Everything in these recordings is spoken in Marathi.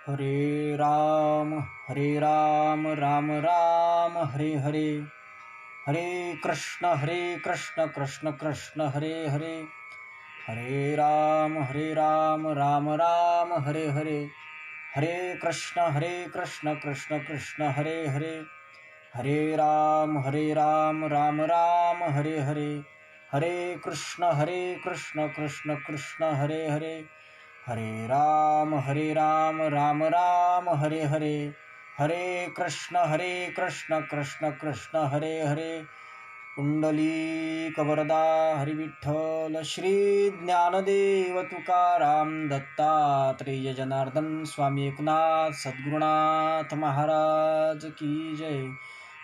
हरे राम राम राम हरे हरे, हरे कृष्ण कृष्ण कृष्ण हरे हरे, हरे राम राम राम हरे हरे, हरे कृष्ण कृष्ण कृष्ण हरे हरे, हरे राम राम राम हरे हरे, हरे कृष्ण कृष्ण कृष्ण हरे हरे, हरे राम राम राम हरे हरे, हरे कृष्ण कृष्ण कृष्ण हरे हरे, पुंडलीक वरदा हरि विठ्ठल श्री ज्ञानदेव तुकाराम दत्तात्रेय जनार्दन स्वामी एकनाथ सद्गुरुनाथ महाराज की जय,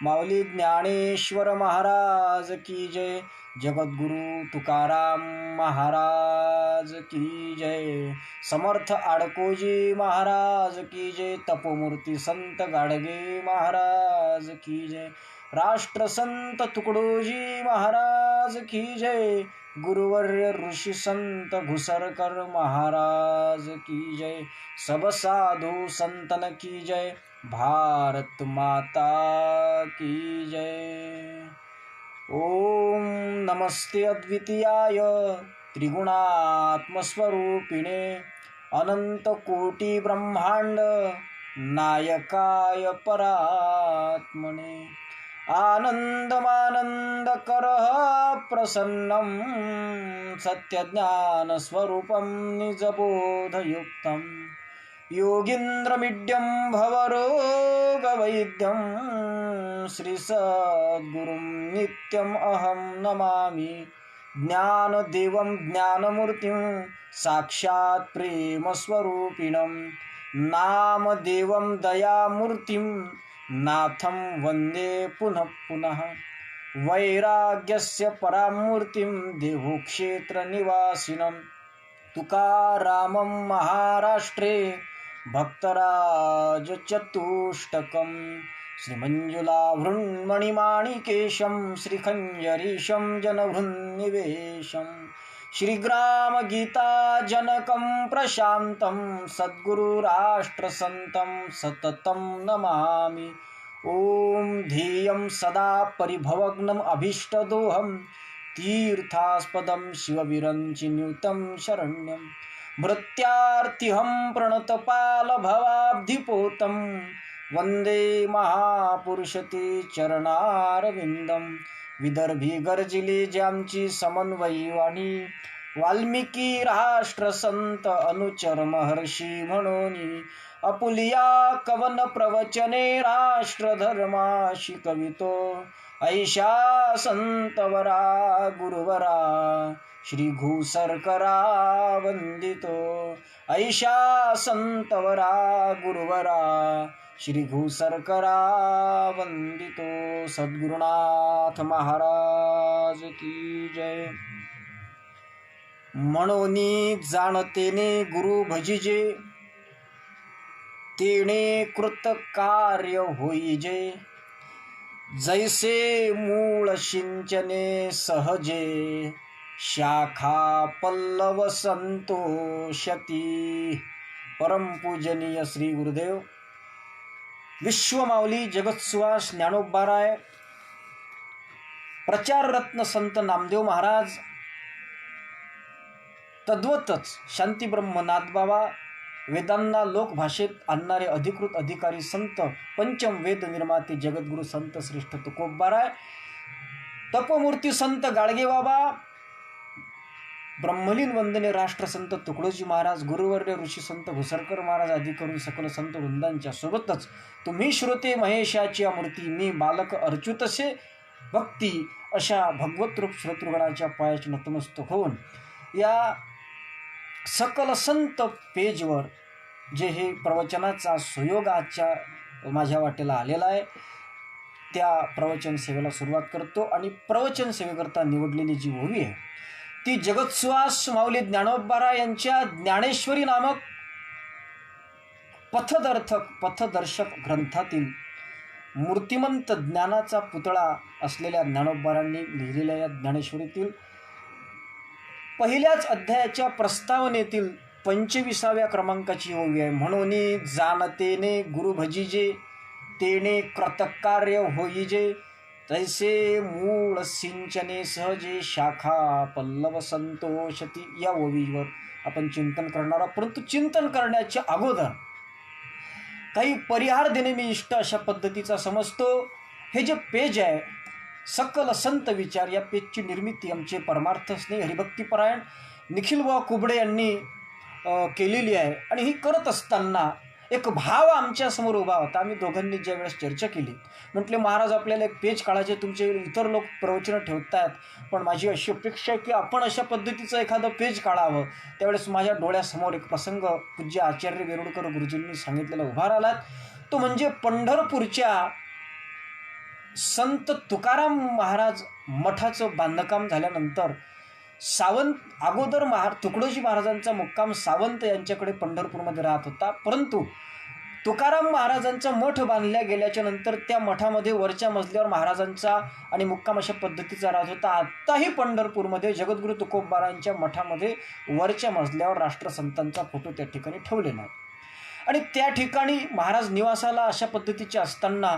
माऊली ज्ञानेश्वर महाराज की जय, जगद्गुरु तुकाराम महाराज की जय, समर्थ आडकोजी महाराज की जय, तपोमूर्ती संत गाडगे महाराज की जय, राष्ट्रसंत तुकडोजी महाराज की जय, गुरुवर्य ऋषी संत घुसरकर महाराज की जय, सब साधु संतन की जय, भारत माता की जय। ओम नमस्ते अद्वितीयाय त्रिगुणात्मस्वरूपिणे अनंत कोटी ब्रह्मांड नायकाय परात्मने, आनन्दमानन्दकरः प्रसन्नं सत्यज्ञानस्वरूपं निजबोधयुक्तं योगीन्द्रमिड्यं भवरोगवैद्यं श्रीसद्गुरुं नित्यम् अहं नमामि, ज्ञानदेवं ज्ञानमूर्तिं साक्षात् प्रेमस्वरूपिणं नामदेवं दयामूर्तिं नाथं वन्दे पुनः पुनः, वैराग्यस्य परामूर्तिं देवक्षेत्रनिवासिनं तुकारामं महाराष्ट्रे भक्तराजचतुष्टकं, श्रीमञ्जुलाभृन्मणिमाणिकेशं श्रीखञ्जरीशं जनहृन्निवेशं, श्रीग्रामगीताजनकं प्रशान्तं सद्गुरुराष्ट्रसन्तं सततं नमामि। ॐ ध्येयं सदा परिभवग्नम् अभीष्टदोहं तीर्थास्पदं शिवविरञ्चिनुतं शरण्यं, भृत्यार्तिहं प्रणतपालभवाब्धिपोतं वन्दे महापुरुषते चरणारविन्दं, विदर्भी गर्जिले ज्यांची समन्वयी वाणी, वाल्मिकी राष्ट्रसंत अनुचर महर्षी म्हणोनी, अपुलिया कवन प्रवचने राष्ट्रधर्माशी कवितो, ऐशा संतवरा गुरुवरा श्री घुसरकरा वंदितो, ऐशा संतवरा गुरुवरा श्री घुसरकरा वंदितो, सद्गुरुनाथ महाराज की जय। म्हणोनी जाणतेने गुरु भजिजे, तेणे कृत कार्य होईजे, जैसे मूळ सिंचने सहजे, शाखा पल्लव संतोषती। परमपूजनीय श्री गुरुदेव विश्वमाऊली जगतसुवास ज्ञानोबाराय प्रचार रत्न संत नामदेव महाराज, तद्वतच शांतीब्रह्म नाथबाबा, वेदांना लोकभाषेत आणणारे अधिकृत अधिकारी संत पंचम वेद निर्माते जगद्गुरु संत श्रेष्ठ तुकोबाराय, तपमूर्ती संत गाडगे बाबा, ब्रह्मलीन वंदने राष्ट्रसंत तुकडोजी महाराज, गुरुवर्य ऋषी संत घुसरकर महाराज आदी करून सकल संत वृंदांच्या सोबतच तुम्ही श्रोते महेशाची मूर्ती, मी बालक अर्च्युतसे भक्ती, अशा भगवतरूप श्रोतृगणाच्या पायाचे नतमस्तक होऊन या सकल संत पेजवर जे हे प्रवचनाचा सुयोग आजच्या माझ्या वाटेला आलेला आहे, त्या प्रवचन सेवेला सुरुवात करतो। आणि प्रवचन सेवेकरता निवडलेली जी ओवी आहे ती जगतसुवास माऊली ज्ञानोबाराय यांच्या ज्ञानेश्वरी नामक पथदर्शक ग्रंथातील मूर्तिमंत ज्ञानाचा पुतळा असलेल्या ज्ञानोबारांनी लिहिलेल्या या ज्ञानेश्वरीतील पहिल्याच अध्यायाच्या प्रस्तावनेतील 25व्या क्रमांकाची ओवी आहे. म्हणून जाणतेने गुरु भजिजे, तेने कृतकार्य होईजे, तैसे मूळ सिंचने सहजे, शाखा पल्लव संतोषती. या ओवीवर आपण चिंतन करणार आहोत. परंतु चिंतन करण्याच्या अगोदर काही परिहार देणे मी इष्ट अशा पद्धतीचा समजतो. हे जे पेज आहे सकल संत विचार, या पेजची निर्मिती आमचे परमार्थ स्नेही हरिभक्तीपरायण निखिलबुवा कुबडे यांनी केलेली आहे. आणि ही करत असताना एक भाव आमच्यासमोर उभा होता. आम्ही दोघांनी ज्या वेळेस चर्चा केली, म्हटले महाराज आपल्याला एक पेज काढायचे, तुमचे इतर लोक प्रवचनं ठेवतात, पण माझी अशी अपेक्षा आहे की आपण अशा पद्धतीचं एखादं पेज काढावं. त्यावेळेस माझ्या डोळ्यासमोर एक प्रसंग पूज्य आचार्य वेरुळकर गुरुजींनी सांगितलेला उभा राहिला. तो म्हणजे पंढरपूरच्या संत तुकाराम महाराज मठाचं बांधकाम झाल्यानंतर सावंत अगोदर तुकडोजी महाराजांचा मुक्काम सावंत यांच्याकडे पंढरपूरमध्ये राहत होता. परंतु तुकाराम महाराजांचा मठ बांधल्या गेल्याच्या नंतर त्या मठामध्ये वरच्या मजल्यावर महाराजांचा आणि मुक्काम अशा पद्धतीचा राहत होता. आत्ताही पंढरपूरमध्ये जगद्गुरू तुकोबारांच्या मठामध्ये वरच्या मजल्यावर राष्ट्रसंतांचा फोटो त्या ठिकाणी ठेवलेला आहे. आणि त्या ठिकाणी महाराज निवासाला अशा पद्धतीचे असताना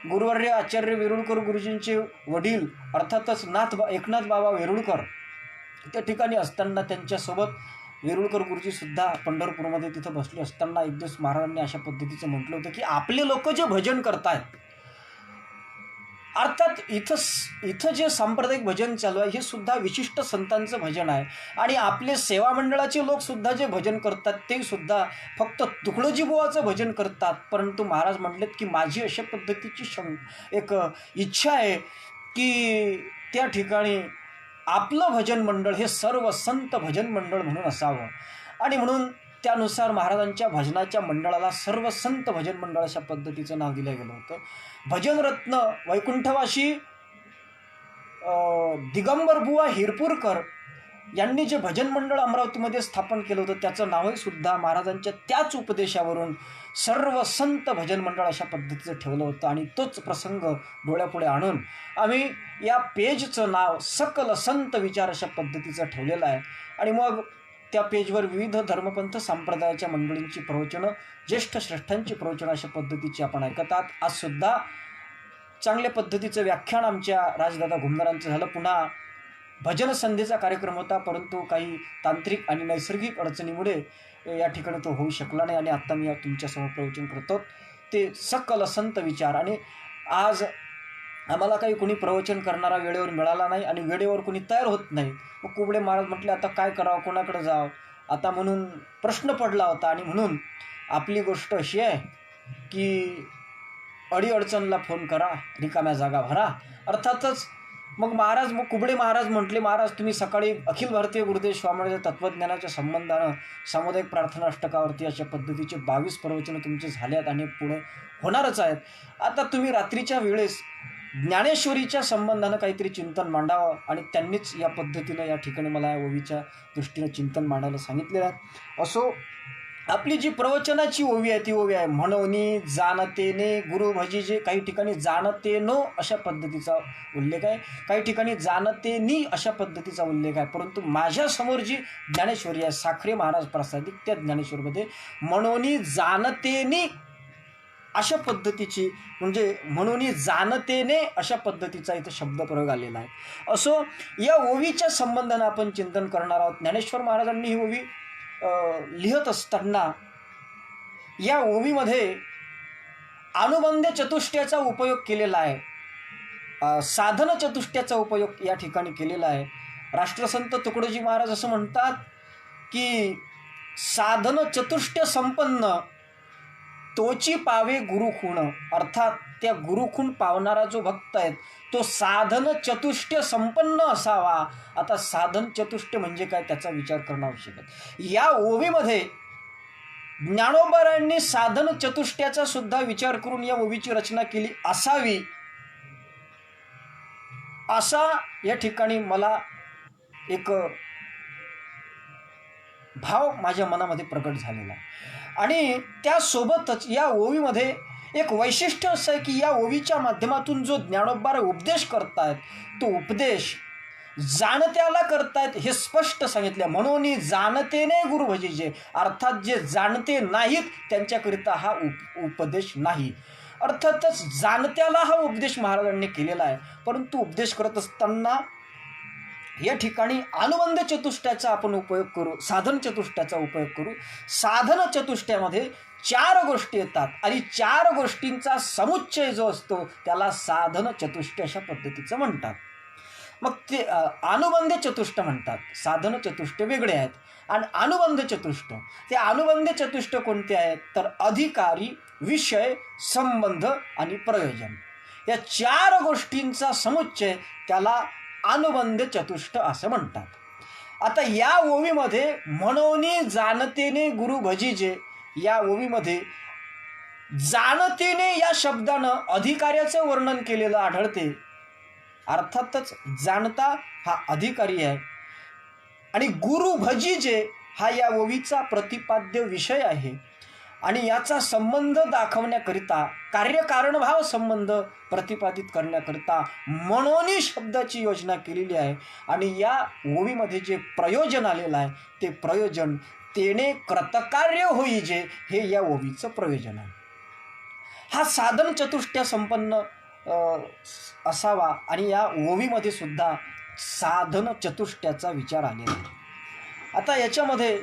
गुरुवर्य आचार्य वेरुळकर गुरुजींचे वडील अर्थातच एकनाथ बाबा वेरुळकर त्या ठिकाणी असताना त्यांच्यासोबत वेरुळकर गुरुजीसुद्धा पंढरपूरमध्ये तिथं बसले असताना एक दिवस महाराजांनी अशा पद्धतीचं म्हटलं होतं की आपले लोक जे भजन करतायत, अर्थात इथं जे सांप्रदायिक भजन चालू आहे हे सुद्धा विशिष्ट संतांचं भजन आहे. आणि आपले सेवा मंडळाचे लोकसुद्धा जे भजन करतात ते सुद्धा फक्त तुकडोजी बुवाचं भजन करतात. परंतु महाराज म्हटलेत की माझी अशा पद्धतीची एक इच्छा आहे की त्या ठिकाणी आपलं भजन मंडळ हे सर्व संत भजन मंडळ म्हणून असावं. आणि म्हणून त्यानुसार महाराजांच्या भजनाच्या मंडळाला सर्व संत भजन मंडळ अशा पद्धतीचं नाव दिलं गेलं होतं. भजनरत्न वैकुंठवासी दिगंबर बुवा हिरपूरकर यांनी जे भजन मंडळ अमरावतीमध्ये स्थापन केलं होतं त्याचं नावही सुद्धा महाराजांच्या त्याच उपदेशावरून सर्व संत भजन मंडळ अशा पद्धतीचं ठेवलं होतं. आणि तोच प्रसंग डोळ्यापुढे आणून आम्ही या पेजचं नाव सकल संत विचार अशा पद्धतीचं ठेवलेलं आहे. आणि मग त्या पेजवर विविध धर्मपंथ संप्रदायाच्या मंडळींची प्रवचनं, ज्येष्ठ श्रेष्ठांची प्रवचनं अशा पद्धतीची आपण ऐकत आहात. आजसुद्धा चांगल्या पद्धतीचं व्याख्यान आमच्या राजदादा घुमदारांचं झालं. पुन्हा भजन संध्येचा कार्यक्रम होता, परंतु काही तांत्रिक आणि नैसर्गिक अडचणीमुळे या ठिकाणी तो होऊ शकला नाही. आणि आत्ता मी तुमच्यासमोर प्रवचन करतो ते सकल संत विचार. आणि आज आम्हाला काही कोणी प्रवचन करणारा वेळेवर मिळाला नाही आणि वेळेवर कोणी तयार होत नाही. मग कुबडे महाराज म्हटले आता काय करावं, कोणाकडे जावं आता, म्हणून प्रश्न पडला होता. आणि म्हणून आपली गोष्ट अशी आहे की अडीअडचणला फोन करा, रिकाम्या जागा भरा. अर्थातच मग कुबडे महाराज म्हटले, महाराज तुम्ही सकाळी अखिल भारतीय गुरुदेव स्वामी तत्त्वज्ञानाच्या संबंधानं सामुदायिक प्रार्थना अष्टकावरती अशा पद्धतीचे 22 प्रवचनं तुमचे झाले आहेत आणि पुढे होणारच आहेत. आता तुम्ही रात्रीच्या वेळेस ज्ञानेश्वरीच्या संबंधानं काहीतरी चिंतन मांडावं. आणि त्यांनीच या पद्धतीनं या ठिकाणी मला या ओवीच्या दृष्टीनं चिंतन मांडायला सांगितलेलं आहे. असो, आपली जी प्रवचनाची ओवी आहे ती ओवी आहे म्हणोनी जाणतेने गुरु भजिजे. काही ठिकाणी जाणतेनो अशा पद्धतीचा उल्लेख आहे, काही ठिकाणी जाणतेनी अशा पद्धतीचा उल्लेख आहे. परंतु माझ्यासमोर जी ज्ञानेश्वरी आहे साखरे महाराज प्रसादित, त्या ज्ञानेश्वरीमध्ये म्हणोनी जाणतेनी अशा पद्धतीची, म्हणजे म्हणून जाणतेने अशा पद्धतीचा इथं शब्दप्रयोग आलेला आहे. असो, या ओवीच्या संबंधानं आपण चिंतन करणार आहोत. ज्ञानेश्वर महाराजांनी ही ओवी लिहत असताना या ओवीमध्ये अनुबंध चतुष्टयाचा उपयोग केलेला आहे, साधन चतुष्टयाचा उपयोग या ठिकाणी केलेला आहे. राष्ट्रसंत तुकडोजी महाराज असं म्हणतात की साधन चतुष्टय संपन्न तोची पावे गुरुखुण. अर्थात त्या गुरुखुण पावणारा जो भक्त आहे तो साधन चतुष्टय संपन्न असावा. आता साधन चतुष्टय म्हणजे काय त्याचा विचार करणं आवश्यक आहे. या ओवीमध्ये ज्ञानोबारायांनी साधन चतुष्टयाचा सुद्धा विचार करून या ओवीची रचना केली असावी, असा या ठिकाणी मला एक भाव माझ्या मनामध्ये प्रकट झालेला आहे. आणि त्यासोबतच या ओवीमध्ये एक वैशिष्ट्य असं आहे की या ओवीच्या माध्यमातून जो ज्ञानोबा उपदेश करतायत तो उपदेश जाणत्याला करतायत हे स्पष्ट सांगितले. म्हणून जाणतेने गुरु भजिजे, अर्थात जे जाणते नाहीत त्यांच्याकरिता हा उपदेश नाही. अर्थातच जाणत्याला हा उपदेश महाराजांनी केलेला आहे. परंतु उपदेश करत असताना या ठिकाणी अनुबंध चतुष्टयाचा आपण उपयोग करू, साधन चतुष्टयाचा उपयोग करू. साधन चतुष्टयामध्ये 4 गोष्टी येतात आणि 4 गोष्टींचा समुच्चय जो असतो त्याला साधन चतुष्टय अशा पद्धतीचं म्हणतात. मग ते अनुबंध चतुष्ट म्हणतात. साधन चतुष्ट वेगळे आहेत आणि अनुबंध चतुष्ट, ते अनुबंध चतुष्ट कोणते आहेत तर अधिकारी, विषय, संबंध आणि प्रयोजन या 4 गोष्टींचा समुच्चय त्याला अनुबंध चतुष्ट असं म्हणतात. आता या ओवीमध्ये म्हणून जाणतेने गुरु भजिजे या ओवीमध्ये जाणतेने या शब्दानं अधिकाऱ्याचं वर्णन केलेलं आढळते. अर्थातच जाणता हा अधिकारी आहे आणि गुरु भजिजे हा या ओवीचा प्रतिपाद्य विषय आहे आणि याचा संबंध दाखवण्याकरिता, कार्यकारणभाव संबंध प्रतिपादित करण्याकरिता म्हणून शब्दाची योजना केलेली आहे. आणि या ओवीमध्ये जे प्रयोजन आलेलं आहे ते प्रयोजन तेने कृतकार्य होईजे हे या ओवीचं प्रयोजन आहे. हा साधन चतुष्टय संपन्न असावा आणि या ओवीमध्ये सुद्धा साधन चतुष्टयाचा विचार आलेला आहे. आता याच्यामध्ये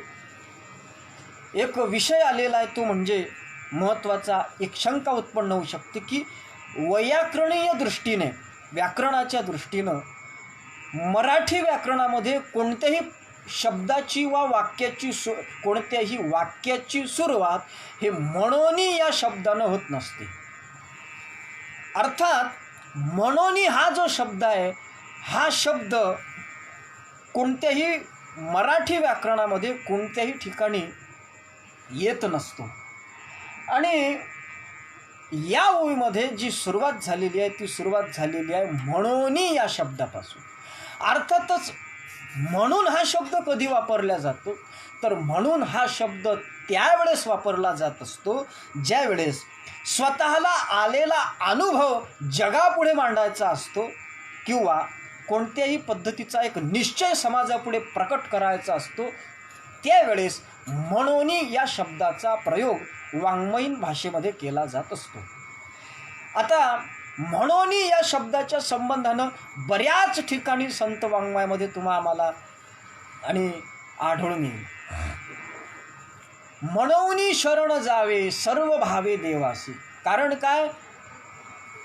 एक विषय आलेला आहे, तो म्हणजे महत्त्वाचा. एक शंका उत्पन्न होऊ शकते की वैयाकरणीय दृष्टीने, व्याकरणाच्या दृष्टीनं मराठी व्याकरणामध्ये कोणत्याही शब्दाची वा वाक्याची कोणत्याही वाक्याची सुरुवात हे म्हणून या शब्दानं होत नसते. अर्थात म्हणून हा जो शब्द आहे हा शब्द कोणत्याही मराठी व्याकरणामध्ये कोणत्याही ठिकाणी येत नसतो. आणि या ओवीमध्ये जी सुरुवात झालेली आहे ती सुरुवात झालेली आहे म्हणून या शब्दापासून. अर्थातच म्हणून हा शब्द कधी वापरला जातो तर म्हणून हा शब्द त्यावेळेस वापरला जात असतो ज्यावेळेस स्वतःला आलेला अनुभव जगापुढे मांडायचा असतो किंवा कोणत्याही पद्धतीचा एक निश्चय समाजापुढे प्रकट करायचा असतो. त्यावेळेस म्हणून या शब्दाचा प्रयोग वाङ्मयीन भाषेमध्ये केला जात असतो. आता म्हणून या शब्दाच्या संबंधानं बऱ्याच ठिकाणी संत वाङ्मयामध्ये आम्हाला आणि आढळून येईल. म्हणून शरण जावे सर्व भावे देवासी. कारण काय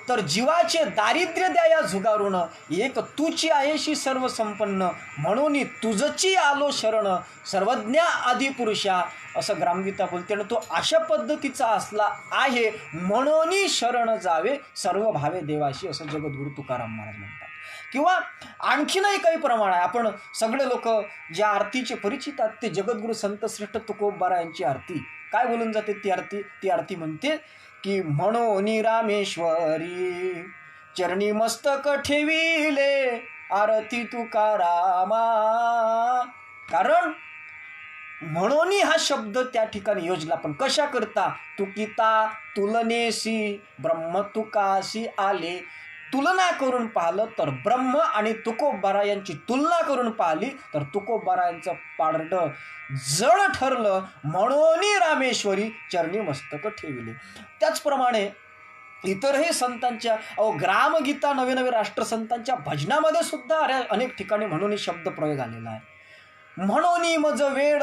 तर जीवाचे दारिद्र्य द्याया झुगारून, एक तूची आहेशी सर्व संपन्न, म्हणून तुझची आलो शरण सर्वज्ञा आदिपुरुषा असं ग्रामगीता बोलते. आणि तो अशा पद्धतीचा असला आहे म्हणून शरण जावे सर्व भावे देवाशी असं जगद्गुरु तुकाराम महाराज म्हणतात. किंवा आणखीनही काही प्रमाण आहे. आपण सगळे लोक ज्या आरतीचे परिचित आहेत ते जगद्गुरु संत श्रेष्ठ तुकोबारा यांची आरती काय बोलून जाते. ती आरती म्हणते की म्हणून रामेश्वरी चरणी मस्तक ठेविले आरती तुकारामा. कारण म्हणून हा शब्द त्या ठिकाणी योजला. पण कशा करता तुकिता तुलनेशी ब्रह्म तुकाशी आले. तुलना करून पाहिलं तर ब्रह्म आणि तुकोबारा यांची तुलना करून पाहिली तर तुकोबारा यांचं पारडं जड ठरलं. म्हणून रामेश्वरी चरणी मस्तक ठेविले. त्याचप्रमाणे इतरही संतांच्या ग्रामगीता नवे नवे राष्ट्रसंतांच्या भजनामध्ये सुद्धा अनेक ठिकाणी म्हणून शब्द प्रयोग आलेला आहे. म्हणून मज वेड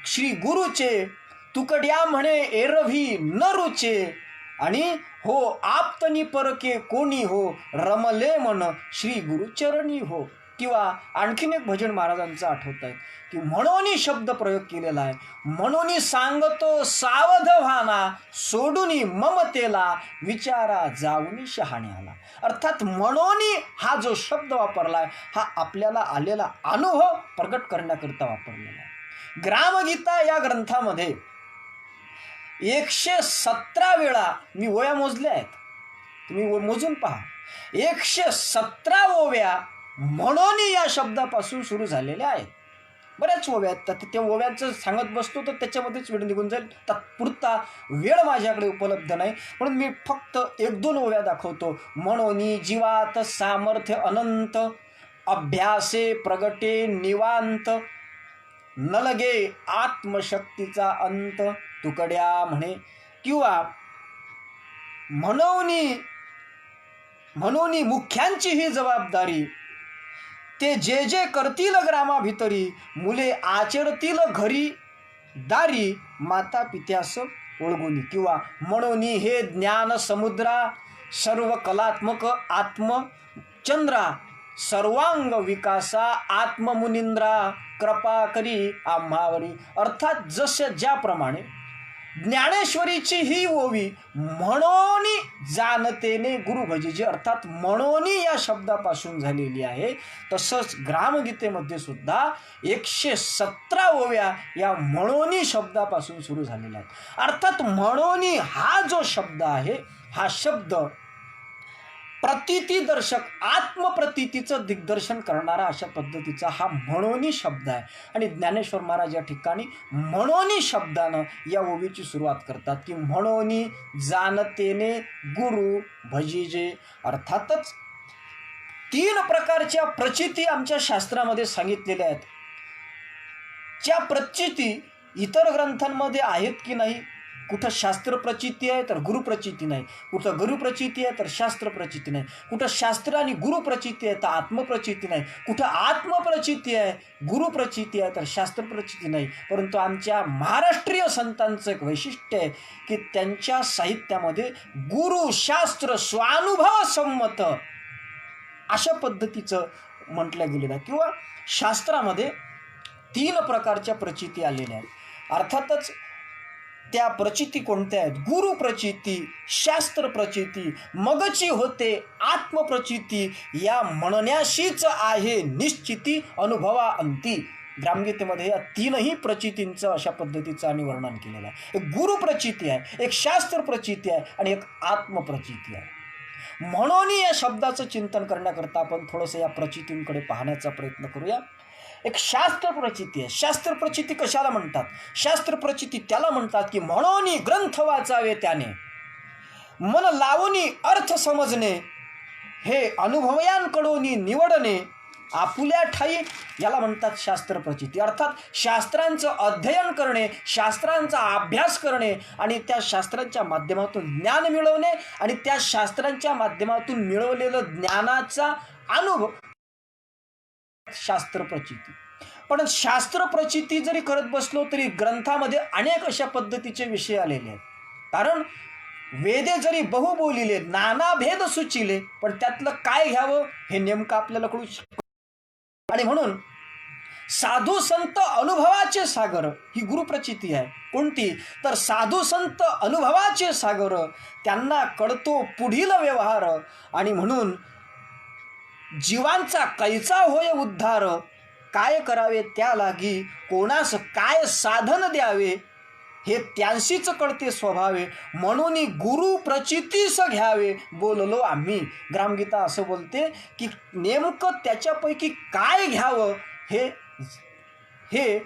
श्री गुरुचे तुकड्या म्हणे एरवी न रुचे आणि हो आप्तनी परके कोणी हो रमले मन श्री गुरुचरणी हो. किंवा आणखीन एक भजन महाराजांचं आठवत आहे की म्हणून शब्द प्रयोग केलेला आहे. म्हणून सांगतो सावध व्हाना सोडून ममतेला विचारा जाऊन शहाण्याला. अर्थात म्हणून हा जो शब्द वापरला आहे हा आपल्याला आलेला अनुभव प्रकट करण्याकरिता वापरलेला आहे. ग्रामगीता या ग्रंथामध्ये 117 वेळा मी ओव्या मोजल्या आहेत, तुम्ही मोजून पहा. 117 ओव्या म्हणून या शब्दापासून सुरू झालेल्या आहेत. बऱ्याच ओव्या आहेत. तर त्या ओव्यांचं सांगत बसतो तर त्याच्यामध्येच वेळ निघून जाईल. तात्पुरता वेळ माझ्याकडे उपलब्ध नाही म्हणून मी फक्त 1-2 ओव्या दाखवतो. म्हणून जीवात सामर्थ्य अनंत अभ्यासे प्रगटे निवांत, न लगे आत्मशक्तीचा अंत, तुकड्या म्हणे. किंवा म्हणून मुख्यांची ही जबाबदारी, ते जे जे करतील ग्रामाभितरी, मुले आचरतील घरी दारी, माता पित्यास ओळगुनी. किंवा म्हणून हे ज्ञान समुद्रा, सर्व कलात्मक आत्मचंद्रा, सर्वांग विकासा आत्ममुनिंद्रा, कृपा करी आम्हावरी. अर्थात जसे ज्याप्रमाणे ज्ञानेश्वरीची ही ओवी म्हणून जाणतेने गुरु भजिजे, अर्थात म्हणून या शब्दापासून झालेली आहे, तसंच ग्रामगीतेमध्ये सुद्धा 117 ओव्या या म्हणून शब्दापासून सुरू झालेल्या आहेत. अर्थात म्हणून हा जो शब्द आहे, हा शब्द प्रतितीदर्शक, आत्मप्रतीतीचं दिग्दर्शन करणारा अशा पद्धतीचा हा म्हणून शब्द आहे. आणि ज्ञानेश्वर महाराज या ठिकाणी म्हणून शब्दानं या ओवीची सुरुवात करतात की म्हणून जाणतेने गुरु भजिजे. अर्थातच 3 प्रकारच्या प्रचिती आमच्या शास्त्रामध्ये सांगितलेल्या आहेत. त्या प्रचिती इतर ग्रंथांमध्ये आहेत की नाही? कुठं शास्त्र प्रचिती आहे तर गुरु प्रचिती नाही, कुठं गुरु प्रचिती आहे तर शास्त्र प्रचिती नाही, कुठं शास्त्र आणि गुरु प्रचिती आहे तर आत्मप्रचिती नाही, कुठं आत्मप्रचिती आहे गुरु प्रचिती आहे तर शास्त्र प्रचिती नाही. परंतु आमच्या महाराष्ट्रीय संतांचं एक वैशिष्ट्य आहे की त्यांच्या साहित्यामध्ये गुरु शास्त्र स्वानुभव संमत अशा पद्धतीचं म्हटलं गेलेलं आहे. किंवा शास्त्रामध्ये 3 प्रकारच्या प्रचिती आलेल्या आहेत. अर्थातच त्या प्रचिती कोणत्या आहेत? गुरु प्रचिती, शास्त्र प्रचिती, मगची होते आत्मप्रचिती, या म्हणण्याशीच आहे निश्चिती अनुभवा अंती. ग्रामगीतेमध्ये या 3ही प्रचितींचं अशा प्रचितीचं आणि वर्णन केलेलं आहे. एक गुरु प्रचिती आहे, एक शास्त्र प्रचिती आहे आणि एक आत्मप्रचिती आहे. म्हणून या शब्दाचं चिंतन करण्याकरता आपण थोडंसं या प्रचितींकडे पाहण्याचा प्रयत्न करूया. एक शास्त्र प्रचिती आहे. शास्त्र प्रचिती कशाला म्हणतात? शास्त्र प्रचिती त्याला म्हणतात की म्हणून ग्रंथ वाचावे त्याने, मन लावून अर्थ समजणे, हे अनुभवयांकडून निवडणे आपुल्या ठाई, याला म्हणतात शास्त्र प्रचिती. अर्थात शास्त्रांचं अध्ययन करणे, शास्त्रांचा अभ्यास करणे आणि त्या शास्त्रांच्या माध्यमातून ज्ञान मिळवणे आणि त्या शास्त्रांच्या माध्यमातून मिळवलेलं ज्ञानाचा अनुभव शास्त्र प्रचिती. पण शास्त्र प्रचिती जरी करत बसलो तरी ग्रंथामध्ये अनेक अशा पद्धतीचे विषय आलेले आहेत. कारण वेदे जरी बहु बोलिले, नाना भेद सुचिले, पण त्यातलं काय घ्यावं हे नेमकं आपल्याला कळू शकतं. आणि म्हणून साधू संत अनुभवाचे सागर ही गुरुप्रचिती आहे. कोणती? तर साधू संत अनुभवाचे सागर, त्यांना कळतो पुढील व्यवहार, आणि म्हणून जीवांचा कैचा होय उद्धार, काय करावे त्या लागी, कोणास काय साधन द्यावे, हे त्यांशीच कळते स्वभावे, म्हणून गुरु प्रचितीस घ्यावे बोललो आम्ही. ग्रामगीता असं बोलते की नेमकं त्याच्यापैकी काय घ्यावं हे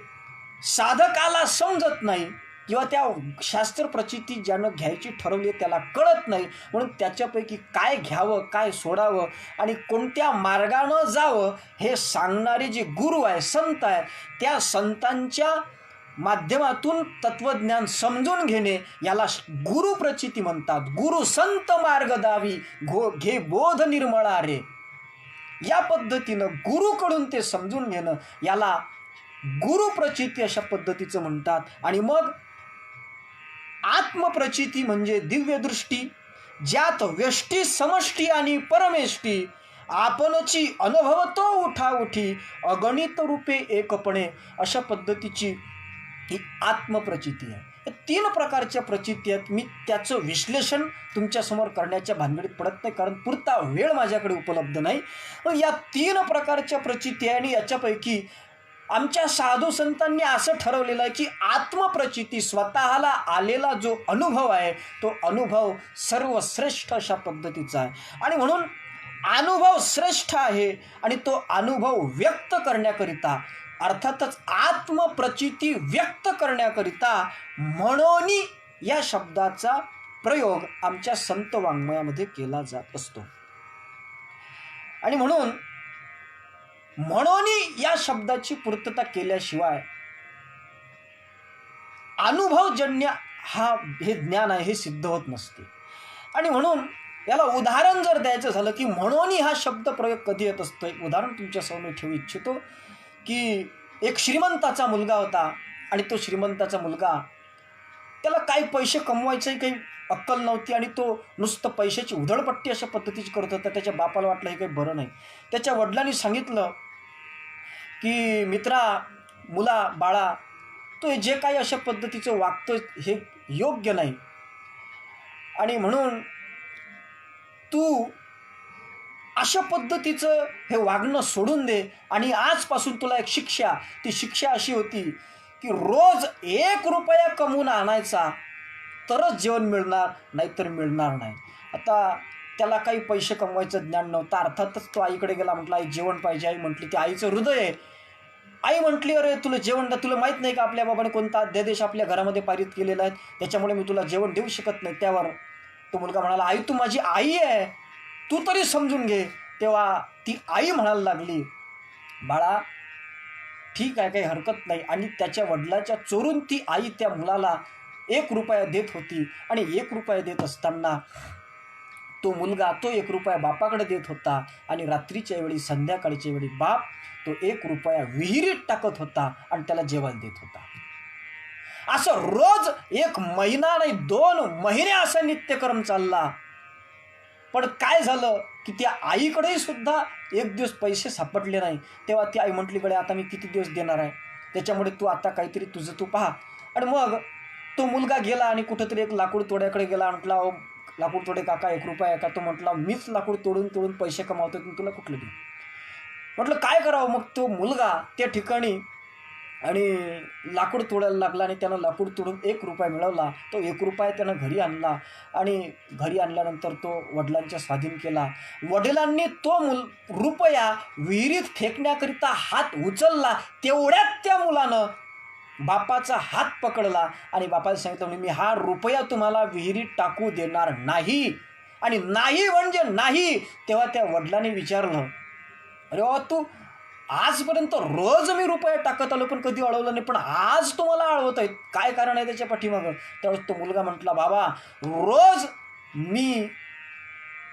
साधकाला समजत नाही, किंवा त्या शास्त्र प्रचिती ज्यानं घ्यायची ठरवली त्याला कळत नाही. म्हणून त्याच्यापैकी काय घ्यावं, काय सोडावं आणि कोणत्या मार्गानं जावं हे सांगणारे जे गुरु आहे, संत आहे, त्या संतांच्या माध्यमातून तत्वज्ञान समजून घेणे याला गुरुप्रचिती म्हणतात. गुरु संत मार्ग दावी घे बोध निर्मळा रे, या पद्धतीनं गुरुकडून ते समजून घेणं याला गुरुप्रचिती अशा पद्धतीचं म्हणतात. आणि मग आत्मप्रचिती म्हणजे दिव्यदृष्टी, ज्यात व्यष्टी समष्टी आणि परमेष्टी आपणची अनुभवतो उठाउठी, अगणित रूपे एकपणे, अशा पद्धतीची ही आत्मप्रचिती आहे. 3 प्रकारच्या प्रचिती आहेत. मी त्याचं विश्लेषण तुमच्यासमोर करण्याच्या भानगडीत पडत नाही, कारण पुरता वेळ माझ्याकडे उपलब्ध नाही. पण या 3 प्रकारच्या प्रचिती आहे आणि याच्यापैकी आमच्या साधू संतांनी असं ठरवलेलं आहे की आत्मप्रचिती, स्वतःला आलेला जो अनुभव आहे तो अनुभव सर्वश्रेष्ठ अशा पद्धतीचा आहे. आणि म्हणून अनुभव श्रेष्ठ आहे आणि तो अनुभव व्यक्त करण्याकरिता, अर्थातच आत्मप्रचिती व्यक्त करण्याकरिता म्हणून या शब्दाचा प्रयोग आमच्या संत वाङ्मयामध्ये केला जात असतो. आणि म्हणून म्हणून या शब्दाची पूर्तता केल्याशिवाय अनुभवजन्य हे ज्ञान आहे हे सिद्ध होत नसते. आणि म्हणून याला उदाहरण जर द्यायचं झालं की म्हणून हा शब्द प्रयोग कधी येत असतो, एक उदाहरण तुमच्यासमोर ठेवू इच्छितो की एक श्रीमंताचा मुलगा होता आणि तो श्रीमंताचा मुलगा, त्याला काही पैसे कमवायचे काही अक्कल नव्हती आणि तो नुसतं पैशाची उधळपट्टी अशा पद्धतीची करत होता. त्याच्या बापाला वाटलं हे काही बरं नाही. त्याच्या वडिलांनी सांगितलं की मित्रा, मुला बाळा, तो जे काही अशा पद्धतीचं वागतं हे योग्य नाही आणि म्हणून तू अशा पद्धतीचं हे वागणं सोडून दे. आणि आजपासून तुला एक शिक्षा, ती शिक्षा अशी होती की रोज 1 रुपया कमवून आणायचा तरच जेवण मिळणार, नाहीतर मिळणार नाही. आता त्याला काही पैसे कमवायचं ज्ञान नव्हतं. अर्थातच तो आईकडे गेला, म्हटलं आई जेवण पाहिजे. आई म्हटली, ते आईचं हृदय आहे. आई म्हटली, अरे तुला जेवण, तुला माहीत नाही का आपल्या बाबाने कोणता अध्यादेश आपल्या घरामध्ये पारित केलेला आहे, त्याच्यामुळे मी तुला जेवण देऊ शकत नाही. त्यावर तो मुलगा म्हणाला, आई तू माझी आई आहे, तू तरी समजून घे. तेव्हा ती आई म्हणायला लागली, बाळा ठीक आहे, काही हरकत नाही. आणि त्याच्या वडिलाच्या चोरून ती आई त्या मुलाला 1 रुपया देत होती. आणि 1 रुपया देत असताना तो मुलगा तो 1 रुपया बापाकडे देत होता आणि रात्रीच्या वेळी, संध्याकाळच्या वेळी बाप तो 1 रुपया विहिरीत टाकत होता आणि त्याला जेवायला देत होता. असं रोज 1 महिना नाही 2 महिने असा नित्यक्रम चालला. पण काय झालं की त्या आईकडेही सुद्धा एक दिवस पैसे सापडले नाही. तेव्हा ती आई म्हटली, कडे आता मी किती दिवस देणार आहे, त्याच्यामुळे तू आता काहीतरी तुझं तू पहा. आणि मग तो मुलगा गेला आणि कुठंतरी एक लाकूड तोड्याकडे गेला. म्हटला, लाकूड तोडे काका 1 रुपया आहे का? तो म्हटला, मीच लाकूड तोडून तोडून पैसे कमावतो, मी तुला कुठलं देऊ? म्हटलं काय करावं? मग तो मुलगा त्या ठिकाणी आणि लाकूड तोडायला लागला आणि त्यानं लाकूड तोडून 1 रुपया मिळवला. तो 1 रुपया त्यानं घरी आणला आणि घरी आणल्यानंतर तो वडिलांच्या स्वाधीन केला. वडिलांनी तो रुपया विहिरीत फेकण्याकरिता हात उचलला. तेवढ्यात त्या मुलानं बापाचा हात पकडला आणि बापाला सांगितलं, मी हा रुपया तुम्हाला विहिरीत टाकू देणार नाही. आणि नाही म्हणजे नाही. तेव्हा त्या वडिलांनी विचारलं, अरे वा, तू आजपर्यंत रोज मी रुपया टाकत आलो पण कधी अडवलं नाही, पण आज तुम्हाला अडवत आहेत, काय कारण आहे त्याच्या पाठीमागं? त्यावेळेस तो मुलगा म्हटला, बाबा रोज मी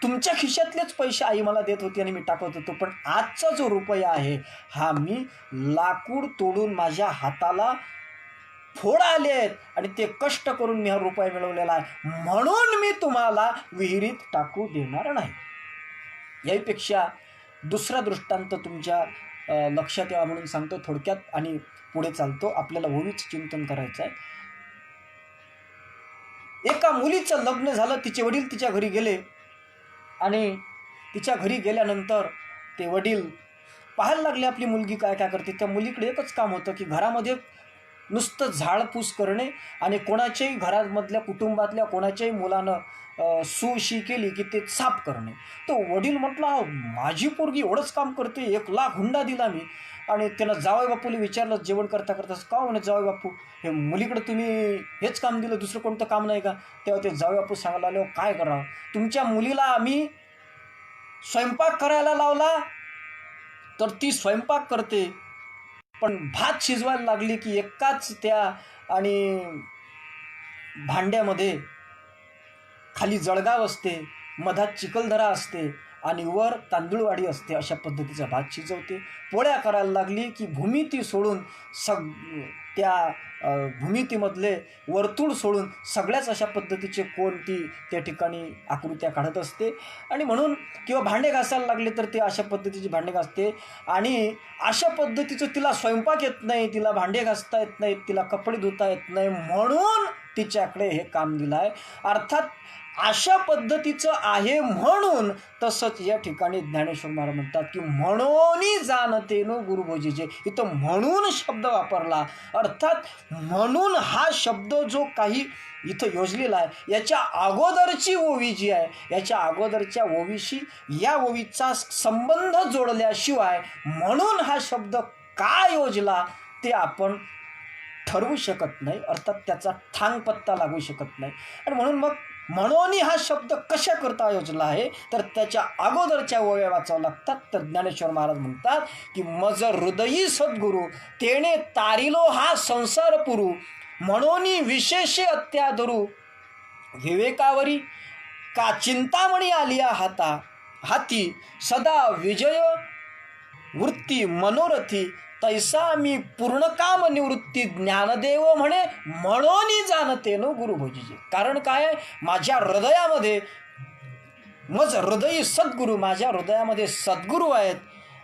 तुमच्या खिशातलेच पैसे आई मला देत होती आणि मी टाकत होतो, पण आजचा जो रुपया आहे हा मी लाकूड तोडून माझ्या हाताला फोड आले आहेत आणि ते कष्ट करून मी हा रुपया मिळवलेला आहे, म्हणून मी तुम्हाला विहिरीत टाकू देणार नाही. यापेक्षा दुसरा दृष्टांत तुमच्या लक्षात यावा म्हणून सांगतो थोडक्यात आणि पुढे चालतो. आपल्याला ओवीचं चिंतन करायचं आहे. एका मुलीचं लग्न झालं, तिचे वडील तिच्या घरी गेले आणि तिच्या घरी गेल्यानंतर ते वडील पाहायला लागले आपली मुलगी काय काय करते. त्या मुलीकडे एकच काम होतं की घरामध्ये नुसतं झाडपूस करणे आणि कोणाच्याही घरामधल्या कुटुंबातल्या कोणाच्याही मुलानं सुशी केली की ते साफ करणे. तो वडील म्हटला, माझी पोरगी एवढंच काम करते, 1 लाख हुंडा दिला मी. आणि त्यानं जावई बापूला विचारलं जेवण करता करता, का म्हणे जावई बापू, हे मुलीकडे तुम्ही हेच काम दिलं, दुसरं कोणतं काम नाही का? तेव्हा ते जावई बापू सांगायला आले, काय करावं, तुमच्या मुलीला आम्ही स्वयंपाक करायला लावला तर ती स्वयंपाक करते, पण भात शिजवायला लागली की एकाच त्या आणि भांड्यामध्ये खाली जळगाव असते, मधात चिखलदरा असते आणि वर तांदूळवाडी असते, अशा पद्धतीचा भात शिजवते. पोळ्या करायला लागली की भूमिती सोडून त्या भूमितीमधले वर्तुळ सोडून सगळ्याच अशा पद्धतीचे कोण ती त्या ठिकाणी आकृत्या काढत असते. आणि म्हणून किंवा भांडे घासायला लागले तर ते अशा पद्धतीचे भांडे घासते. आणि अशा पद्धतीचं तिला स्वयंपाक येत नाही, तिला भांडे घासता येत नाहीत, तिला कपडे धुता येत नाही, म्हणून तिच्याकडे हे काम दिलं आहे. अर्थात अशा पद्धतीचं आहे म्हणून तसंच या ठिकाणी ज्ञानेश्वर महाराज म्हणतात की म्हणून जाणतेनो गुरुभोजीचे. इथं म्हणून शब्द वापरला. अर्थात म्हणून हा शब्द जो काही इथं योजलेला आहे याच्या अगोदरची ओवी जी आहे, याच्या अगोदरच्या ओवीशी या ओवीचा संबंध जोडल्याशिवाय म्हणून हा शब्द का योजला ते आपण ठरवू शकत नाही. अर्थात त्याचा थांगपत्ता लागू शकत नाही. आणि म्हणून मग म्हणून हा शब्द कशा करता योजला आहे तर त्याच्या अगोदरच्या ओव्या वाचावं लागतात. तर ज्ञानेश्वर महाराज म्हणतात की मज हृदयी सद्गुरु तेने तारिलो हा संसार पुरू म्हणून विशेषे अत्यादरू विवेकावरी का चिंतामणी आलिया हाती सदा विजय वृत्ती मनोरथी तैसा मी पूर्णकाम निवृत्ती ज्ञानदेव म्हणे म्हणून जाणते नो गुरु भोजीचे. कारण काय, माझ्या हृदयामध्ये मज हृदयी सद्गुरू, माझ्या हृदयामध्ये सद्गुरू आहेत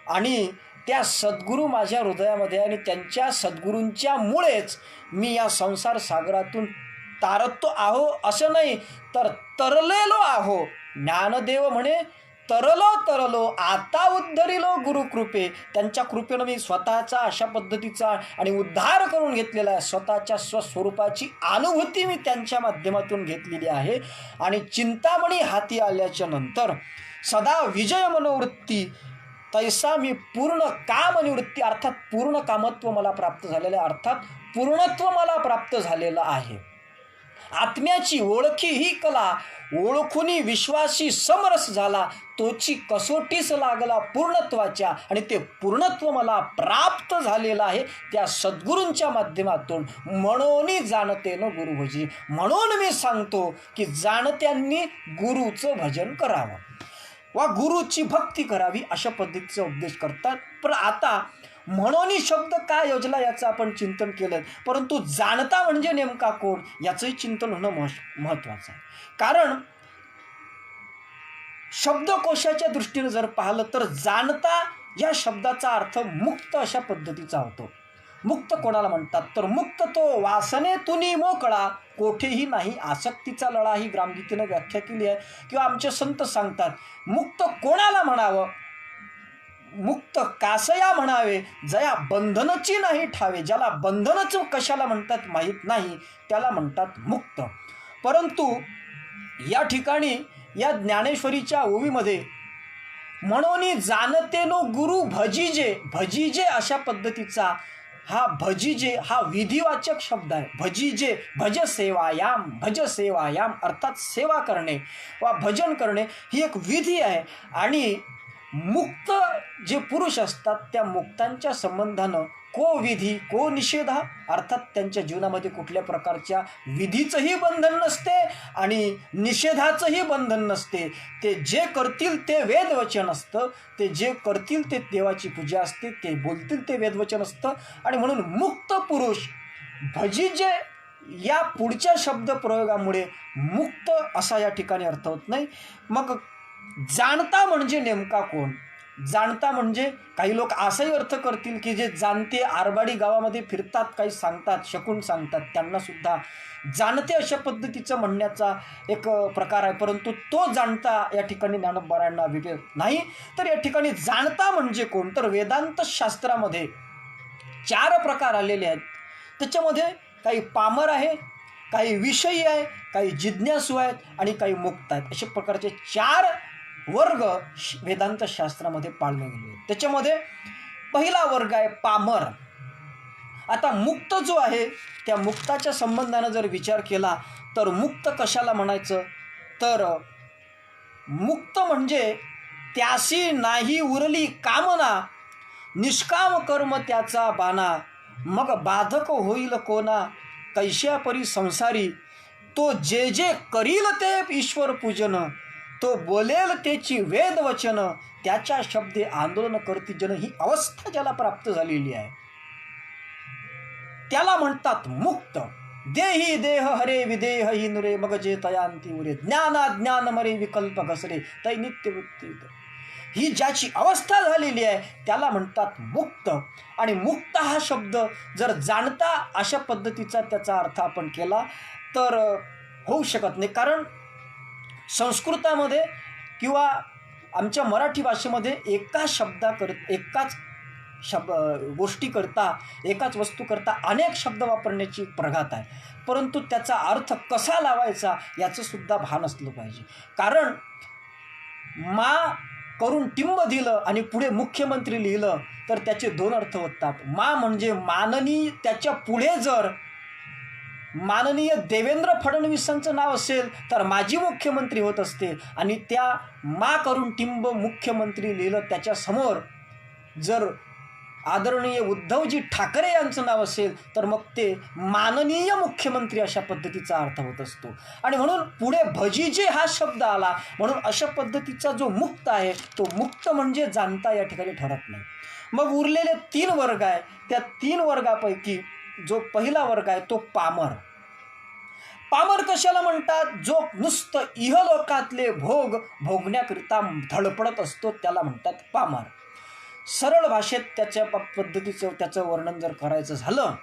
आणि त्या सद्गुरू माझ्या हृदयामध्ये आणि त्यांच्या सद्गुरूंच्या मुळेच मी या संसार सागरातून तारतो आहो असं नाही तर तरलेलो आहो. ज्ञानदेव म्हणे तरलो आता उद्धरिलो गुरुकृपे. त्यांच्या कृपेनं मी स्वतःचा अशा पद्धतीचा आणि उद्धार करून घेतलेला आहे. स्वतःच्या स्वस्वरूपाची अनुभूती मी त्यांच्या माध्यमातून घेतलेली आहे. आणि चिंतामणी हाती आल्याच्या नंतर सदा विजय मनोवृत्ती तैसा मी पूर्ण कामनिवृत्ती अर्थात पूर्ण कामत्व मला प्राप्त झालेलं आहे, अर्थात पूर्णत्व मला प्राप्त झालेलं आहे. आत्म्याची ओळखी ही कला ओळखुनी विश्वासी समरस झाला तोची कसोटीस लागला पूर्णत्वाच्या आणि ते पूर्णत्व मला प्राप्त झालेलं आहे त्या सद्गुरूंच्या माध्यमातून. म्हणून जाणते न गुरु भजी, म्हणून मी सांगतो की जाणत्यांनी गुरुचं भजन करावं वा गुरुची भक्ती करावी अशा पद्धतीचा उपदेश करतात. पण आता म्हणून शब्द काय योजला याचं आपण चिंतन केलं, परंतु जाणता म्हणजे नेमका कोण याचंही चिंतन होणं महत्त्वाचं आहे. कारण शब्दकोशाच्या दृष्टीने जर पाहिलं तर जाणता या शब्दाचा अर्थ मुक्त अशा पद्धतीचा होतो. मुक्त कोणाला म्हणतात तर मुक्त तो वासनेतुनी मोकळा कोठेही नाही आसक्तीचा लढा ही ग्रामगीतेनं व्याख्या केली आहे. किंवा आमचे संत सांगतात मुक्त कोणाला म्हणावं, मुक्त कासया म्हणावे जया बंधनची नाही ठावे. ज्याला बंधनच कशाला म्हणतात माहीत नाही त्याला म्हणतात मुक्त. परंतु या ठिकाणी या ज्ञानेश्वरीच्या ओवीमध्ये म्हणून जाणते नो गुरु भजीजे अशा पद्धतीचा हा भजीजे हा विधिवाचक शब्द आहे. भजीजे भज सेवायाम अर्थात सेवा करणे वा भजन करणे ही एक विधी आहे. आणि मुक्त जे पुरुष असतात त्या मुक्तांच्या संबंधानं को विधी को निषेधा अर्थात त्यांच्या जीवनामध्ये कुठल्या प्रकारच्या विधीचंही बंधन नसते आणि निषेधाचंही बंधन नसते. ते जे करतील ते वेदवचन असतं, ते जे करतील ते देवाची पूजा असते, ते बोलतील ते वेदवचन असतं. आणि म्हणून मुक्त पुरुष भजीजे या पुढच्या शब्द प्रयोगामुळे मुक्त असा या ठिकाणी अर्थ होत नाही. मग जाणता म्हणजे नेमका कोण, जाणता म्हणजे काही लोक असाही अर्थ करतील की जे जाणते आरबाडी गावामध्ये फिरतात, काही सांगतात शकून सांगतात, त्यांना सुद्धा जाणते अशा पद्धतीचं म्हणण्याचा एक प्रकार आहे. परंतु तो जाणता या ठिकाणी ज्ञानोबारायांना विवेक नाही. तर या ठिकाणी जाणता म्हणजे कोण तर वेदांत शास्त्रामध्ये 4 प्रकार आलेले आहेत. त्याच्यामध्ये काही पामर आहे, काही विषयी आहे, काही जिज्ञासू आहेत आणि काही मुक्त आहेत. अशा प्रकारचे 4 वर्ग वेदांत शास्त्रामध्ये पाळले गेले. त्याच्यामध्ये पहिला वर्ग आहे पामर. आता मुक्त जो आहे त्या मुक्ताच्या संबंधानं जर विचार केला तर मुक्त कशाला म्हणायचं तर मुक्त म्हणजे त्यासी नाही उरली कामना निष्काम कर्म त्याचा बाना मग बाधक होईल कोणा कैश्या परी संसारी तो जे जे करील ते ईश्वर पूजन तो बोलेल त्याची वेदवचन त्याच्या शब्दे आंदोलन करती जन ही अवस्था ज्याला प्राप्त झालेली आहे त्याला म्हणतात मुक्त. देही देह हरे विदेह ही नुरे मग जे तयांती उरे ज्ञान मरे विकल्प घसरे तै नित्य वृत्ती. ही ज्याची अवस्था झालेली आहे त्याला म्हणतात मुक्त. आणि मुक्त हा शब्द जर जाणता अशा पद्धतीचा त्याचा अर्थ आपण केला तर होऊ शकत नाही. कारण संस्कृतामध्ये किंवा आमच्या मराठी भाषेमध्ये एकाच गोष्टीकरता एकाच वस्तूकरता अनेक शब्द वापरण्याची प्रघात आहे. परंतु त्याचा अर्थ कसा लावायचा याचं सुद्धा भान असलं पाहिजे. कारण मा करून टिंब दिलं आणि पुढे मुख्यमंत्री लिहिलं तर त्याचे 2 अर्थ होतात. मा म्हणजे माननी त्याच्या पुढे जर माननीय देवेंद्र फडणवीसांचं नाव असेल तर माजी मुख्यमंत्री होत असते, आणि त्या मा करून टिंब मुख्यमंत्री लिहिलं त्याच्यासमोर जर आदरणीय उद्धवजी ठाकरे यांचं नाव असेल तर मग ते माननीय मुख्यमंत्री अशा पद्धतीचा अर्थ होत असतो. आणि म्हणून पुढे भजीजे हा शब्द आला, म्हणून अशा पद्धतीचा जो मुक्त आहे तो मुक्त म्हणजे जाणता या ठिकाणी ठरत नाही. मग उरलेले 3 वर्ग आहे, त्या 3 वर्गापैकी जो पहिला वर्ग आहे तो पामर. पामर कशाला म्हणतात? जो नुसतं इहलोकातले भोग भोगण्याकरिता धडपडत असतो त्याला म्हणतात पामर. सरळ भाषेत त्याच्या पद्धतीचं त्याचं वर्णन जर करायचं झालं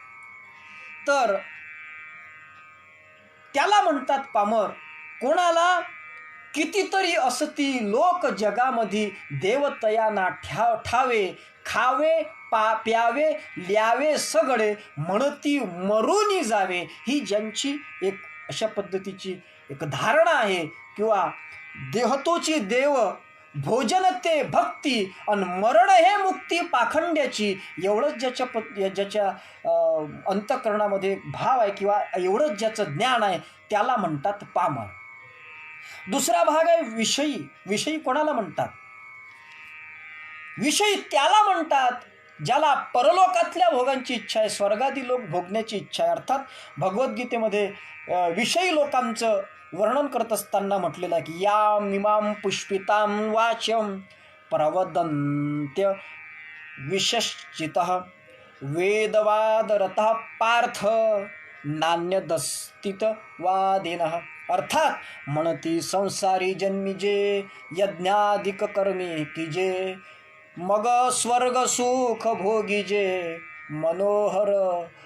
तर त्याला म्हणतात पामर कोणाला? कितीतरी असती लोक जगामध्ये देवतयाना ठावे, खावे प्यावे ल्यावे सगळे, म्हणती मरूनी जावे. ही ज्यांची एक अशा पद्धतीची एक धारणा आहे, किंवा देहतोची देव भोजन ते भक्ती आणि मरण हे मुक्ती पाखंड्याची, एवढंच ज्याच्या अंतःकरणामध्ये भाव आहे किंवा एवढंच ज्याचं ज्ञान आहे त्याला म्हणतात पामर. दुसरा भाग आहे विषयी. विषयी कोणाला म्हणतात? विषयी त्याला म्हणतात ज्याला परलोकातल्या भोगांची इच्छा आहे, स्वर्गादी लोक भोगण्याची इच्छा आहे. अर्थात भगवद्गीतेमध्ये विषयी लोकांचं वर्णन करत असताना म्हटलेलं आहे की या मिमां पुष्पितां वाच्यं प्रवदन्त्य विशश्चितः वेदवादरतः पार्थ नान्यदस्तित वादिनः. अर्थात म्हणती संसारी जन्मीजे यज्ञाधिक कर्मे कीजे, मग स्वर्ग सुख भोगीजे मनोहर.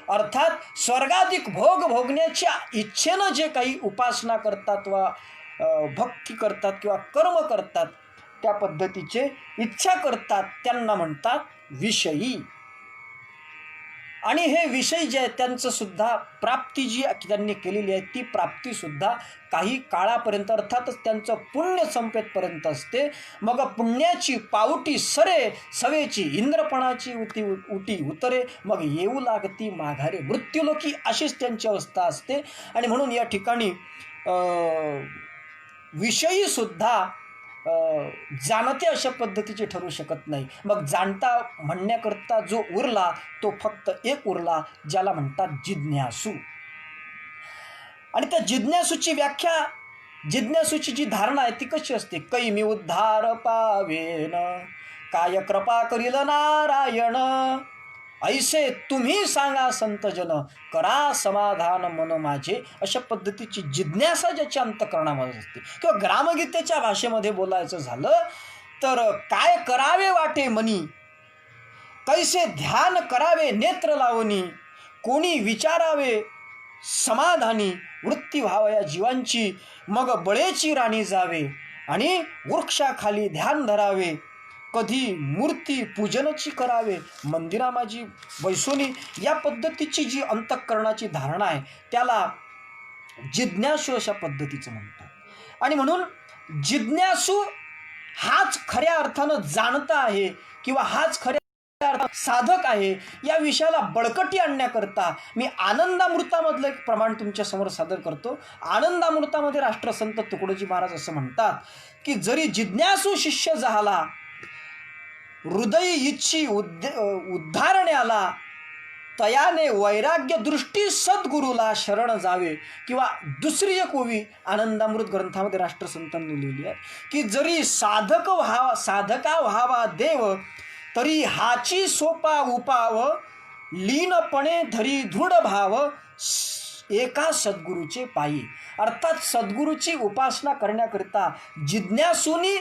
अर्थात स्वर्गाधिक भोग भोगण्याच्या इच्छेनं जे काही उपासना करतात वा भक्ती करतात किंवा कर्म करतात त्या पद्धतीचे इच्छा करतात त्यांना म्हणतात विषयी. आणि हे विषय जे आहेत त्यांचं सुद्धा प्राप्ती जी त्यांनी केलेली आहे ती प्राप्तीसुद्धा काही काळापर्यंत, अर्थातच त्यांचं पुण्य संपेतपर्यंत असते. मग पुण्याची पावटी सरे, सवेची इंद्रपणाची उटी उतरे, मग येऊ लागती माघारे मृत्यूलोकी, अशीच त्यांची अवस्था असते. आणि म्हणून या ठिकाणी विषयीसुद्धा जाणते अशा पद्धतीचे ठरू शकत नाही. मग जाणता म्हणण्याकरता जो उरला तो फक्त एक उरला, ज्याला म्हणतात जिज्ञासू. आणि त्या जिज्ञासूची व्याख्या, जिज्ञासूची जी धारणा आहे ती कशी असते? कैमी उद्धार पावेन काय कृपा करील नारायण, ऐसे तुम्ही सांगा संतजन करा समाधान मन माझे. अशा पद्धतीची जिज्ञासा ज्याच्या अंतःकरणामध्ये असते. किंवा ग्रामगीतेच्या भाषेमध्ये बोलायचं झालं तर काय करावे वाटे मनी, कैसे ध्यान करावे नेत्र लावणी, कोणी विचारावे समाधानी, वृत्ती व्हावया जीवांची मग बळेची राणी जावे, आणि वृक्षाखाली ध्यान धरावे, कधी मूर्ती पूजनची करावे, मंदिरा माझी बैसोनी. या पद्धतीची जी अंतःकरणाची धारणा आहे त्याला जिज्ञासू अशा पद्धतीचं म्हणतात. आणि म्हणून जिज्ञासू हाच खऱ्या अर्थानं जाणता आहे किंवा हाच खऱ्या साधक आहे. या विषयाला बळकटी आणण्याकरता मी आनंदामृतामधलं एक प्रमाण तुमच्यासमोर सादर करतो. आनंदामृतामध्ये राष्ट्रसंत तुकडोजी महाराज असं म्हणतात की जरी जिज्ञासू शिष्य झाला, हृदय इच्छी उद्धारण्याला, तयाने वैराग्य दृष्टी सद्गुरूला शरण जावे. किंवा दुसरी एक ओवी आनंदामृत ग्रंथामध्ये राष्ट्रसंतांनी लिहिली आहे की जरी साधका व्हावा देव, तरी हाची सोपा उपाव, लीनपणे धरी दृढ भाव एका सद्गुरूचे पायी. अर्थात सद्गुरूची उपासना करण्याकरिता, जिज्ञासूनी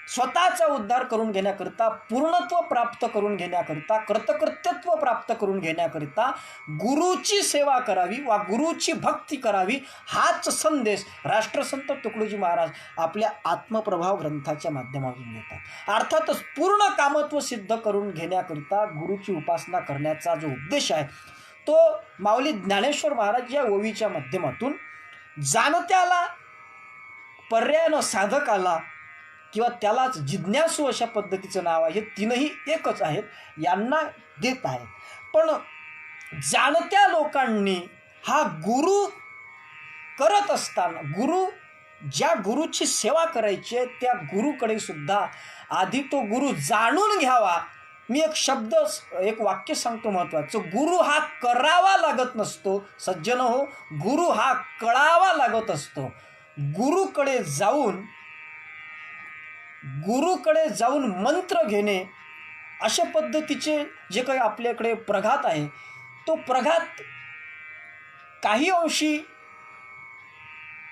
स्वतःचा उद्धार करून घेण्याकरिता, पूर्णत्व प्राप्त करून घेण्याकरिता, कृतकृत्यत्व प्राप्त करून घेण्याकरिता गुरुची सेवा करावी वा गुरुची भक्ती करावी, हाच संदेश राष्ट्रसंत तुकडोजी महाराज आपल्या आत्मप्रभाव ग्रंथाच्या माध्यमातून देतात. अर्थातच पूर्ण कामत्व सिद्ध करून घेण्याकरिता गुरुची उपासना करण्याचा जो उद्देश आहे तो माऊली ज्ञानेश्वर महाराज या ओवीच्या माध्यमातून जाणत्याला, पर्यायानं साधकाला किंवा त्यालाच जिज्ञासू अशा पद्धतीचं नाव आहे. हे तीनही एकच आहेत, यांना देत आहेत. पण जाणत्या लोकांनी हा गुरु करत असताना ज्या गुरुची सेवा करायची आहे त्या गुरुकडे सुद्धा आधी तो गुरु जाणून घ्यावा. मी एक वाक्य सांगतो महत्त्वाचं. गुरु हा करावा लागत नसतो सज्जन हो, गुरु हा कळावा लागत असतो. गुरुकडे जाऊन मंत्र घेणे अशा पद्धतीचे जे काही आपल्याकडे प्रघात आहे, तो प्रघात काही अंशी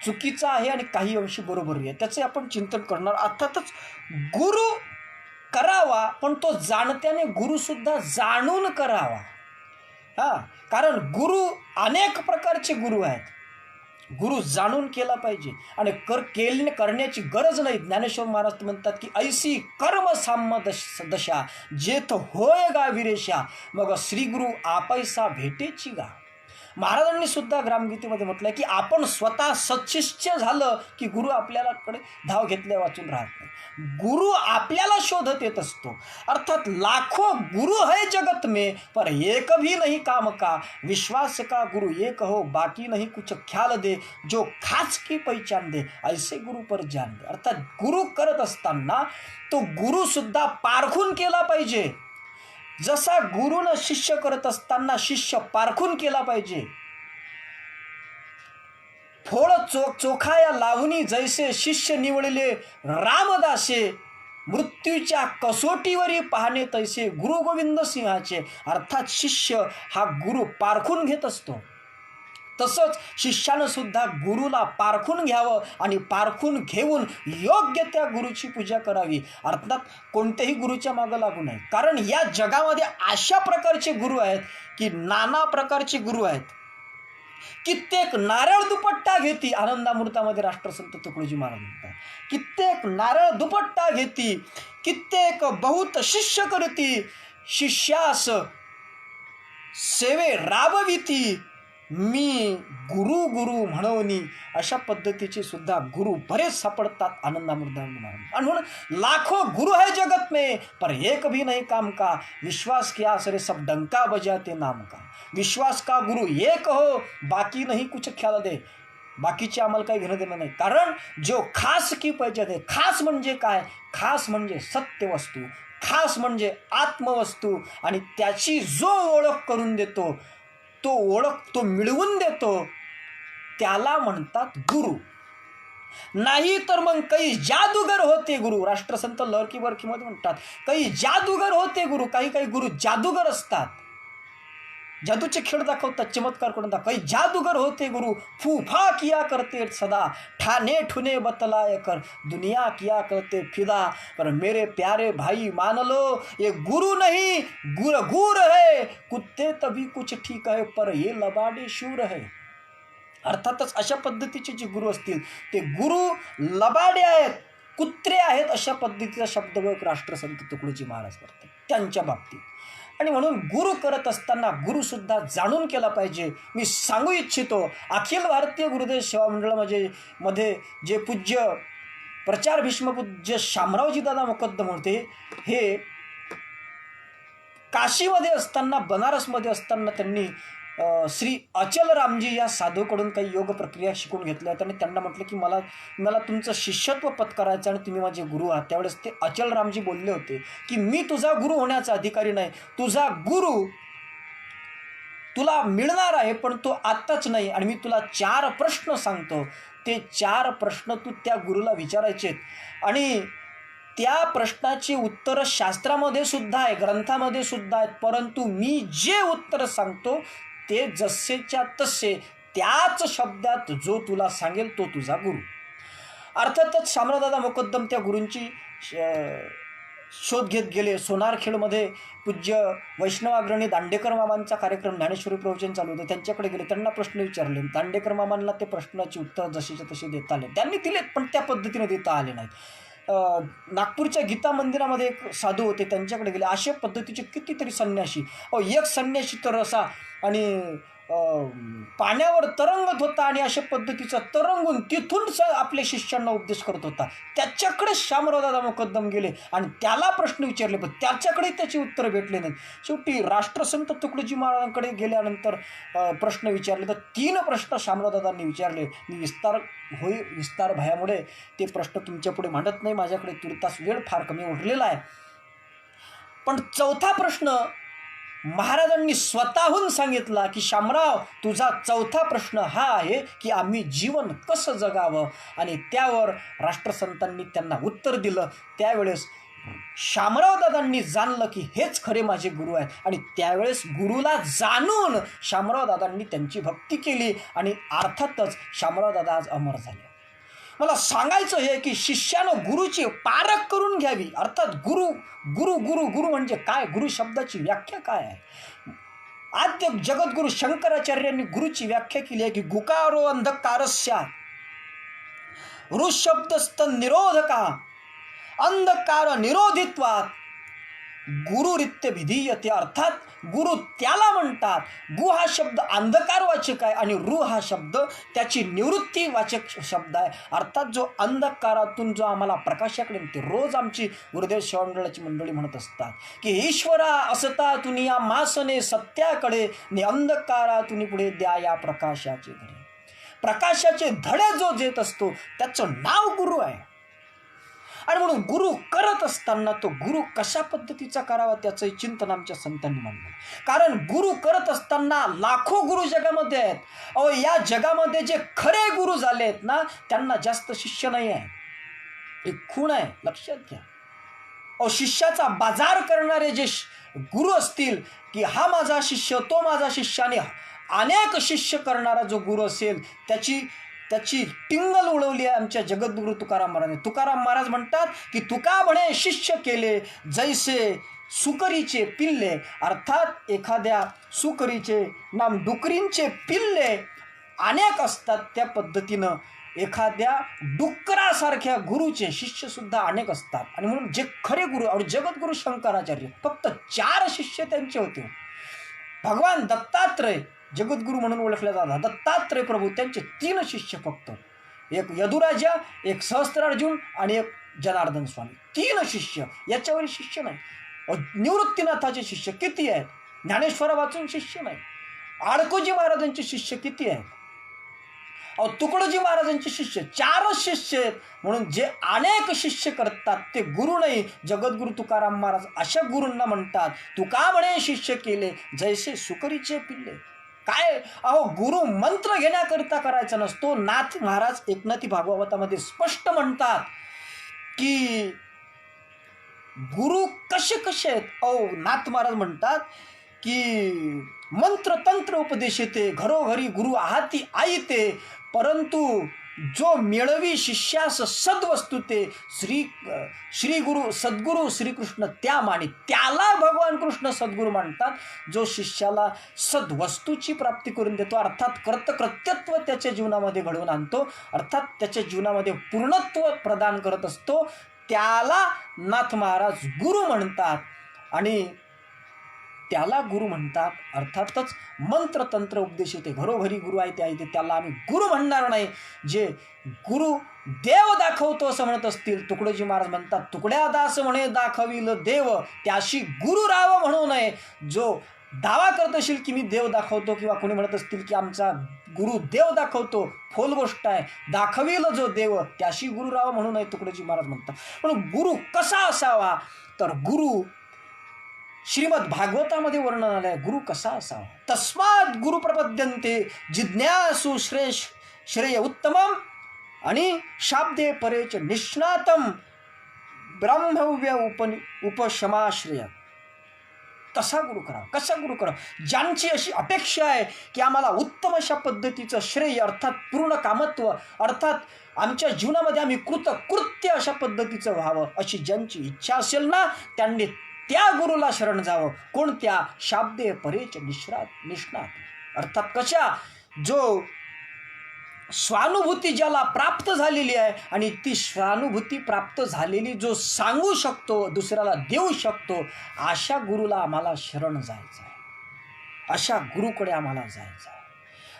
चुकीचा आहे आणि काही अंशी बरोबर आहे. त्याचे आपण चिंतन करणार. अर्थातच गुरु करावा, पण तो जाणत्याने गुरुसुद्धा जाणून करावा. कारण गुरु अनेक प्रकारचे गुरु आहेत. गुरु जाणून केला पाहिजे आणि करण्याची गरज नाही. ज्ञानेश्वर महाराज म्हणतात की ऐसी कर्म साम्य दशा जेथ होय गा विरेशा मग श्री गुरु आपैसा भेटेची गा. महाराजांनी सुद्धा ग्रामगीतेमध्ये म्हटलं की आपण स्वतः सत्शिष्य झालं की गुरु आपल्याकडे धाव घेतल्या वाचून राहत नाही. गुरु आपल्याला शोधत येत असतो. अर्थात लाखो गुरु है जगत में पर एक भी नहीं काम का विश्वास का गुरु एक हो बाकी नहीं कुछ ख्याल दे जो खास की पहचान दे ऐसे गुरु पर जान दे. अर्थात गुरु करत असताना तो गुरु सुद्धा पारखून केला पाहिजे. जसा गुरुनं शिष्य करत असताना शिष्य पारखून केला पाहिजे. फोळ चोखाया लावणी जैसे शिष्य निवडले रामदासे मृत्यूच्या कसोटीवरी पाहणे तैसे गुरु गोविंद सिंहाचे. अर्थात शिष्य हा गुरु पारखून घेत असतो. तसंच शिष्यानं सुद्धा गुरुला पारखून घ्यावं आणि पारखून घेऊन योग्य त्या गुरुची पूजा करावी. अर्थात कोणत्याही गुरुच्या मागं लागू नये. कारण या जगामध्ये अशा प्रकारचे गुरु आहेत की नाना प्रकारचे गुरु आहेत. कित्येक नारळ दुपट्टा घेती आनंदामृतामध्ये राष्ट्रसंत तुकडोजी महाराज म्हणतात. कित्येक नारळ दुपट्टा घेती कित्येक बहुत शिष्य करती शिष्यास सेवे राबविती मी गुरु गुरु म्हणवनी. अशा पद्धतीचे सुद्धा गुरु बरेच सापडतात आनंदामृतामध्ये. आणि म्हणून लाखो गुरु है जगत में पर एक भी नहीं काम का विश्वास किया सरे सब डंका बजाते नाम का. विश्वास का गुरु एक हो बाकी नहीं कुछ ख्याल दे. बाकीचे आम्हाला काही घेणं देणं नाही. कारण जो खास की पाहिजे ते. खास म्हणजे काय? खास म्हणजे सत्य वस्तू, खास म्हणजे आत्मवस्तू आणि त्याची जो ओळख करून देतो, तो ओळख तो मिळवून देतो, त्याला म्हणतात गुरु. नाही तर मग काही जादूगर होते गुरु. राष्ट्रसंत लहरकी बरकीमध्ये म्हणतात काही जादूगर होते गुरु. काही गुरु जादूगर असतात, जादूचे खेळ दाखवतात, चमत्कार करून दाखवतात. काही जादूगर होते गुरु फूफा किया करते सदा ठाणे ठुने बतलाय कर दुनिया किया करते फिदा. पर मेरे प्यारे भाई मान लो ये गुरु नहीं गुर है कुत्ते तभी कुछ ठीक है पर ये लबाडे शूर है. अर्थातच अशा पद्धतीचे जे गुरु असतील ते गुरु लबाडे आहेत, कुत्रे आहेत, अशा पद्धतीचा शब्दप्रयोग राष्ट्रसंत तुकडोजी महाराज करतात त्यांच्या बाबतीत. आणि म्हणून गुरु करत असताना गुरुसुद्धा जाणून केला पाहिजे. मी सांगू इच्छितो अखिल भारतीय गुरुदेव सेवा मंडळामध्ये जे पूज्य प्रचार भीष्मपूज्य शामरावजी दादा मुकद्दम होते, हे काशीमध्ये असताना बनारसमध्ये असताना त्यांनी श्री अचल रामजी या साधूकडून काही योग प्रक्रिया शिकून घेतल्या होत्या आणि त्यांना म्हटलं की मला तुमचं शिष्यत्व पत्करायचं आणि तुम्ही माझे गुरु आहात. त्यावेळेस ते अचल रामजी बोलले होते की मी तुझा गुरु होण्याचा अधिकारी नाही. तुझा गुरु तुला मिळणार आहे पण तो आत्ताच नाही. आणि मी तुला 4 प्रश्न सांगतो. ते 4 प्रश्न तू त्या गुरुला विचारायचे आणि त्या प्रश्नाची उत्तरं शास्त्रामध्ये सुद्धा आहे, ग्रंथामध्ये सुद्धा आहेत. परंतु मी जे उत्तर सांगतो ते जसेच्या तसे त्याच शब्दात जो तुला सांगेल तो तुझा गुरु. अर्थातच शामरावदादा मुकद्दम त्या गुरूंची शोध घेत गेले. सोनारखेडमध्ये पूज्य वैष्णवाग्रणी दांडेकर मामांचा कार्यक्रम ज्ञानेश्वरी प्रवचन चालू होतं. त्यांच्याकडे गेले, त्यांना प्रश्न विचारले. दांडेकर मामांना ते प्रश्नाची उत्तर जसेच्या तसे देता आले. त्यांनी दिलेत पण त्या पद्धतीने देता आले नाहीत. नागपूरच्या गीता मंदिरामध्ये एक साधू होते, त्यांच्याकडे गेले. अशा पद्धतीचे कितीतरी संन्यासी. एक संन्यासी तर असा आणि पाण्यावर तरंगत होता आणि अशा पद्धतीचा तरंगून तिथून आपल्या शिष्यांना उपदेश करत होता. त्याच्याकडे शामराव दादा मुकद्दम गेले आणि त्याला प्रश्न विचारले, पण त्याच्याकडे त्याची उत्तरं भेटले नाहीत. शेवटी राष्ट्रसंत तुकडोजी महाराजांकडे गेल्यानंतर प्रश्न विचारले तर 3 प्रश्न शामराव दादांनी विचारले. मी विस्तार भयामुळे ते प्रश्न तुमच्यापुढे मांडत नाही, माझ्याकडे तुर्तास वेळ फार कमी उरलेला आहे. पण 4था प्रश्न महाराजांनी स्वतःहून सांगितला की शामराव, तुझा 4था प्रश्न हा आहे की आम्ही जीवन कसं जगावं, आणि त्यावर राष्ट्रसंतांनी त्यांना उत्तर दिलं. त्यावेळेस शामराव दादांनी जाणलं की हेच खरे माझे गुरु आहेत, आणि त्यावेळेस गुरुला जाणून शामराव दादांनी त्यांची भक्ती केली आणि अर्थातच शामराव दादा आज अमर झाले. मला सांगायचं हे की शिष्यानं गुरुची पारख करून घ्यावी. अर्थात गुरु गुरु गुरु गुरु म्हणजे काय, गुरु शब्दाची व्याख्या काय आहे. आद्य जगद्गुरु शंकराचार्यांनी गुरुची व्याख्या केली आहे की गुकारो अंधकारस्या ऋशब्दस्त निरोधका अंधकार निरोधित्वात गुरुरित्य विधीयते. अर्थात गुरु त्याला म्हणतात. गु हा शब्द अंधकारवाचक आहे आणि रु हा शब्द त्याची निवृत्तीवाचक शब्द आहे. अर्थात जो अंधकारातून जो आम्हाला प्रकाशाकडे नेते. रोज आमची गुरुदेव सेवामंडळाची मंडळी म्हणत असतात की ईश्वरा असता तुनी या मासने सत्याकडे ने अंधकारातून पुढे द्या या प्रकाशाचे धडे. प्रकाशाचे धडे जो देत असतो त्याचं नाव गुरु आहे. आणि म्हणून गुरु करत असताना तो गुरु कशा पद्धतीचा करावा त्याचं चिंतन आमच्या संतांनी मांडलं. कारण गुरु करत असताना लाखो गुरु जगामध्ये आहेत. अहो, या जगामध्ये जे खरे गुरु झाले आहेत ना, त्यांना जास्त शिष्य नाही आहे. एक खूण आहे, लक्षात घ्या. अहो, शिष्याचा बाजार करणारे जे गुरु असतील की हा माझा शिष्य, तो माझा शिष्य, आणि अनेक शिष्य करणारा जो गुरु असेल त्याची टिंगल उडवली आहे आमच्या जगद्गुरु तुकाराम महाराजांनी. तुकाराम महाराज म्हणतात की तुका म्हणे शिष्य केले जैसे सुकरीचे पिल्ले. अर्थात एखाद्या सुकरीचे नाम डुकरींचे पिल्ले अनेक असतात, त्या पद्धतीनं एखाद्या डुकरासारख्या गुरुचे शिष्यसुद्धा अनेक असतात. आणि म्हणून जे खरे गुरु आणि जगद्गुरु शंकराचार्य फक्त 4 शिष्य त्यांचे होते. भगवान दत्तात्रय जगद्गुरु म्हणून ओळखले जातात. दत्तात्रय प्रभू त्यांचे 3 शिष्य फक्त. एक यदुराजा, एक सहस्त्रार्जुन आणि एक जनार्दन स्वामी. 3 शिष्य, याच्यावर शिष्य नाही. निवृत्तीनाथाचे शिष्य किती आहेत? ज्ञानेश्वरा वाचून शिष्य नाही. आडकोजी महाराजांचे शिष्य किती आहेत? तुकडोजी महाराजांचे शिष्य 4 शिष्य आहेत. म्हणून जे अनेक शिष्य करतात ते गुरु नाही. जगद्गुरु तुकाराम महाराज अशा गुरूंना म्हणतात तुका म्हणे शिष्य केले जैसे सुकरीचे पिल्ले. काय, अहो, गुरु मंत्र घेण्याकरिता करायचा नसतो. नाथ महाराज एकनाथी भागवतामध्ये स्पष्ट म्हणतात की गुरु कसे कसे आहेत. अहो, नाथ महाराज म्हणतात की मंत्र तंत्र उपदेश येते घरोघरी गुरु आहाती आईते, परंतु जो मिळवी शिष्यास सद्वस्तू ते श्री गुरु सद्गुरु श्रीकृष्ण त्या मानी. त्याला भगवान कृष्ण सद्गुरू मानतात, जो शिष्याला सद्वस्तूची प्राप्ती करून देतो. अर्थात कर्तकृत्यत्व त्याच्या जीवनामध्ये घडवून आणतो. अर्थात त्याच्या जीवनामध्ये पूर्णत्व प्रदान करत असतो. त्याला नाथ महाराज गुरु म्हणतात आणि त्याला गुरु म्हणतात. अर्थातच मंत्रतंत्र उपदेश येते घरोघरी गुरु आहे ते आहे ते, त्याला आम्ही गुरु म्हणणार नाही. जे गुरु देव दाखवतो असं म्हणत असतील, तुकडोजी महाराज म्हणतात तुकड्या दास म्हणे दाखविल देव त्याशी गुरु राव म्हणू नये. जो दावा करत असेल की मी देव दाखवतो, किंवा कोणी म्हणत असतील की आमचा गुरु देव दाखवतो, फोल गोष्ट आहे. दाखविल जो देव त्याशी गुरु राव म्हणू नये, तुकडोजी महाराज म्हणतात. पण गुरु कसा असावा, तर गुरु श्रीमद भागवतामध्ये वर्णन आलं आहे गुरु कसा असावा. तस्मात गुरु प्रपद्यन्ते जिज्ञासु श्रेय उत्तमम आणि शाब्दे परेच निष्णातम ब्रह्मव्य उपशमाश्रय. तसा गुरु करा. कसा गुरु करा? ज्यांची अशी अपेक्षा आहे की आम्हाला उत्तम अशा पद्धतीचं श्रेय, अर्थात पूर्ण कामत्व, अर्थात आमच्या जीवनामध्ये आम्ही कृत्य अशा पद्धतीचं व्हावं, अशी ज्यांची इच्छा असेल ना, त्यांनी त्या गुरुला शरण जावं. कोणत्या? शाब्दे परेच निष्णात. अर्थात कशा? जो स्वानुभूती ज्याला प्राप्त झालेली आहे आणि ती स्वानुभूती प्राप्त झालेली जो सांगू शकतो, दुसऱ्याला देऊ शकतो, अशा गुरुला आम्हाला शरण जायचं आहे. अशा गुरुकडे आम्हाला जायचं आहे.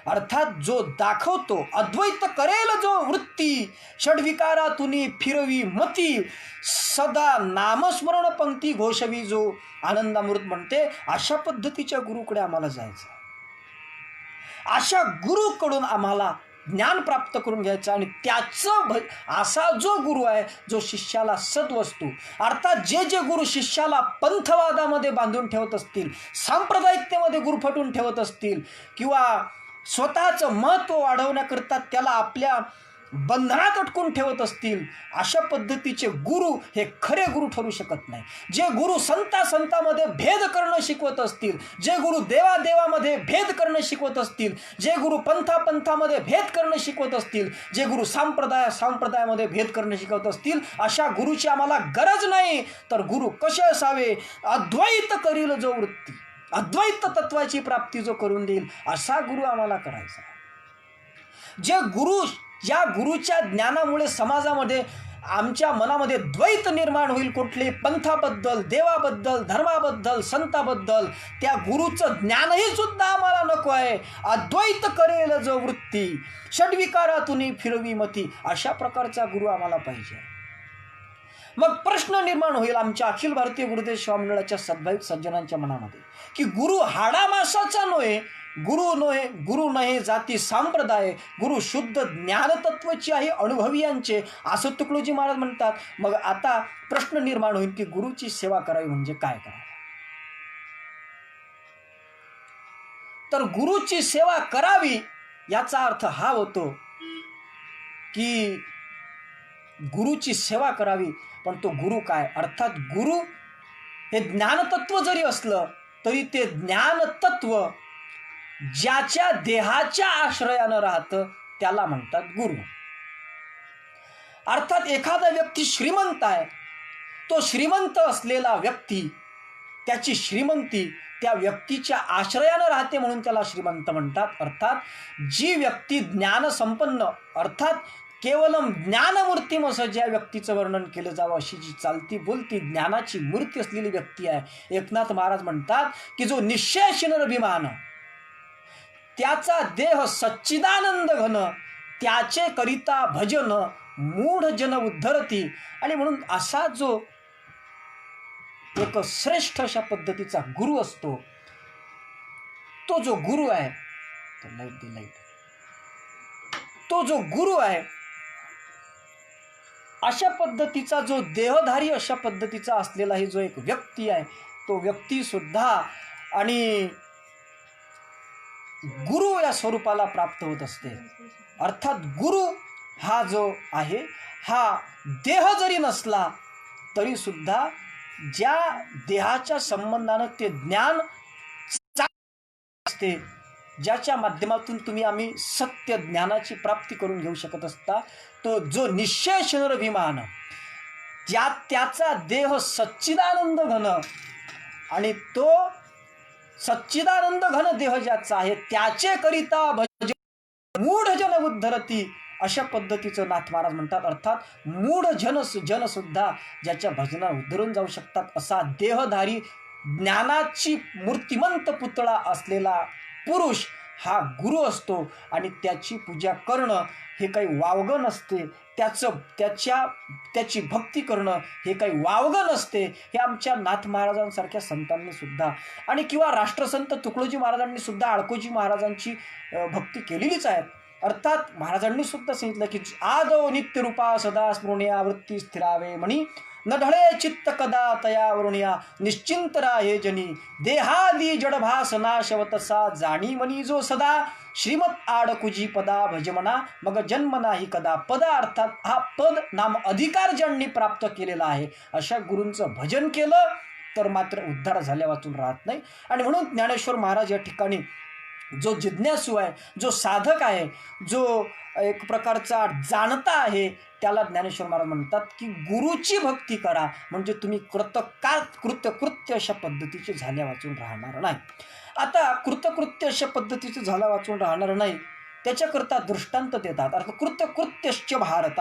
अर्थात जो दाखवतो, अद्वैत करेल जो वृत्ती, षड्विकारातून फिरवी मती, सदा नामस्मरण पंक्ती घोषवी जो, आनंदामृत म्हणते अशा पद्धतीच्या गुरुकडे आम्हाला जायचं. अशा गुरुकडून आम्हाला ज्ञान प्राप्त करून घ्यायचं आणि त्याचं असा जो गुरु आहे जो शिष्याला सद्वस्तू, अर्थात जे जे गुरु शिष्याला पंथवादामध्ये बांधून ठेवत असतील, सांप्रदायिकतेमध्ये गुरफटून ठेवत असतील किंवा स्वतःचं महत्त्व वाढवण्याकरता त्याला आपल्या बंधनात अटकून ठेवत असतील, अशा पद्धतीचे गुरु हे खरे गुरु ठरू शकत नाही. जे गुरु संतांमध्ये भेद करणं शिकवत असतील, जे गुरु देवादेवामध्ये भेद करणं शिकवत असतील, जे गुरु पंथामध्ये भेद करणं शिकवत असतील, जे गुरु सांप्रदायामध्ये भेद करणं शिकवत असतील, अशा गुरुची आम्हाला गरज नाही. तर गुरु कसे असावे? अद्वैत करील जो वृत्ती, अद्वैत तत्वाची प्राप्ती जो करून देईल असा गुरु आम्हाला करायचा. जे गुरु, या गुरुच्या ज्ञानामुळे समाजामध्ये आमच्या मनामध्ये द्वैत निर्माण होईल, कुठले पंथाबद्दल, देवाबद्दल, धर्माबद्दल, संताबद्दल, त्या गुरुचं ज्ञानही सुद्धा आम्हाला नको आहे. अद्वैत करेल जो वृत्ती, षड्विकारातून फिरवी मती, अशा प्रकारचा गुरु आम्हाला पाहिजे. मग प्रश्न निर्माण होईल आमच्या अखिल भारतीय गुरुदेव सेवा मंडळाच्या सद्भाविक सज्जनांच्या मनामध्ये की गुरु हाडामासाचा नव्हे, गुरु नहे जाती संप्रदाय, गुरु शुद्ध ज्ञानतत्वाची आहे अनुभवीयांचे, असं तुकडोजी महाराज म्हणतात. मग आता प्रश्न निर्माण होईल की गुरुची सेवा करावी म्हणजे काय करावं? तर गुरुची सेवा करावी याचा अर्थ हा होतो की गुरुची सेवा करावी, पण तो गुरु काय? अर्थात गुरु हे ज्ञानतत्व जरी असलं तरी ते ज्ञानतत्व ज्याच्या देहाच्या आश्रयानं राहतं त्याला म्हणतात गुरु. अर्थात एखादा व्यक्ती श्रीमंत आहे, तो श्रीमंत असलेला व्यक्ती, त्याची श्रीमंती त्या व्यक्तीच्या आश्रयानं राहते म्हणून त्याला श्रीमंत म्हणतात. अर्थात जी व्यक्ती ज्ञानसंपन्न, अर्थात केवलम ज्ञानमूर्तीम असं ज्या व्यक्तीचं वर्णन केलं जावं अशी जी चालती बोलती ज्ञानाची मूर्ती असलेली व्यक्ती आहे, एकनाथ महाराज म्हणतात की जो निश्चयशील अभिमान, त्याचा देह सच्चिदानंद घन, त्याचे करिता भजन मूढ जन उद्धरती. आणि म्हणून असा जो एक श्रेष्ठ अशा पद्धतीचा गुरु असतो, तो जो गुरु आहे, तो जो गुरु आहे अशा पद्धतीचा, जो देहधारी अशा पद्धतीचा असलेला ही जो एक व्यक्ती आहे, तो व्यक्ती सुद्धा आणि गुरु या स्वरूपाला प्राप्त होत असते. अर्थात गुरु हा जो आहे हा देह जरी नसला तरी सुद्धा ज्या देहाच्या संबंधानं ते ज्ञान असते, ज्याच्या माध्यमातून तुम्ही आम्ही सत्य ज्ञानाची प्राप्ती करून घेऊ शकत असता, तो जो निश्चयशील अभिमान, त्याचा देह सच्चिदानंद घन, आणि तो सच्चिदानंद घन देह ज्याचा आहे त्याचे करिता भजन मूढ जन उद्धरती, अशा पद्धतीचं नाथ महाराज म्हणतात. अर्थात मूढ जन सुद्धा ज्याच्या भजनात उद्धरून जाऊ शकतात असा देहधारी ज्ञानाची मूर्तिमंत पुतळा असलेला पुरुष हा गुरु असतो. आणि त्याची पूजा करणं हे काही वावगं नसते, त्याची भक्ती करणं हे काही वावगं नसते. हे आमच्या नाथ महाराजांसारख्या संतांनी सुद्धा आणि किंवा राष्ट्रसंत तुकडोजी महाराजांनी सुद्धा आळकोजी महाराजांची भक्ती केलेलीच आहे. अर्थात महाराजांनी सुद्धा सांगितलं की आदो नित्यरूपा सदा स्मृणिया वृत्ती स्थिरावे म्हणी, न ढळे चित्त कदा तया वरुणिया निश्चिंत राहे जनी, देहादी जडभास नाशवतसा जाणी मनी जो सदा, श्रीमत आडकुजी पदा भजमना मग जन्म नाही कदा. पद अर्थात हा पद नाम अधिकार ज्यांनी प्राप्त केलेला आहे अशा गुरूंचं भजन केलं तर मात्र उद्धार झाल्या वाचून राहत नाही. आणि म्हणून ज्ञानेश्वर महाराज या ठिकाणी जो जिज्ञासू आहे, जो साधक आहे, जो एक प्रकारचा जाणता आहे, त्याला ज्ञानेश्वर महाराज म्हणतात की गुरुची भक्ती करा म्हणजे तुम्ही कृत्यकृत्य अशा पद्धतीचे झाल्या वाचून राहणार नाही. आता कृत्यकृत्य अशा पद्धतीचे झाला वाचून राहणार नाही त्याच्याकरता दृष्टांत देतात. अर्थ कृत्यकृत्यश्च भारत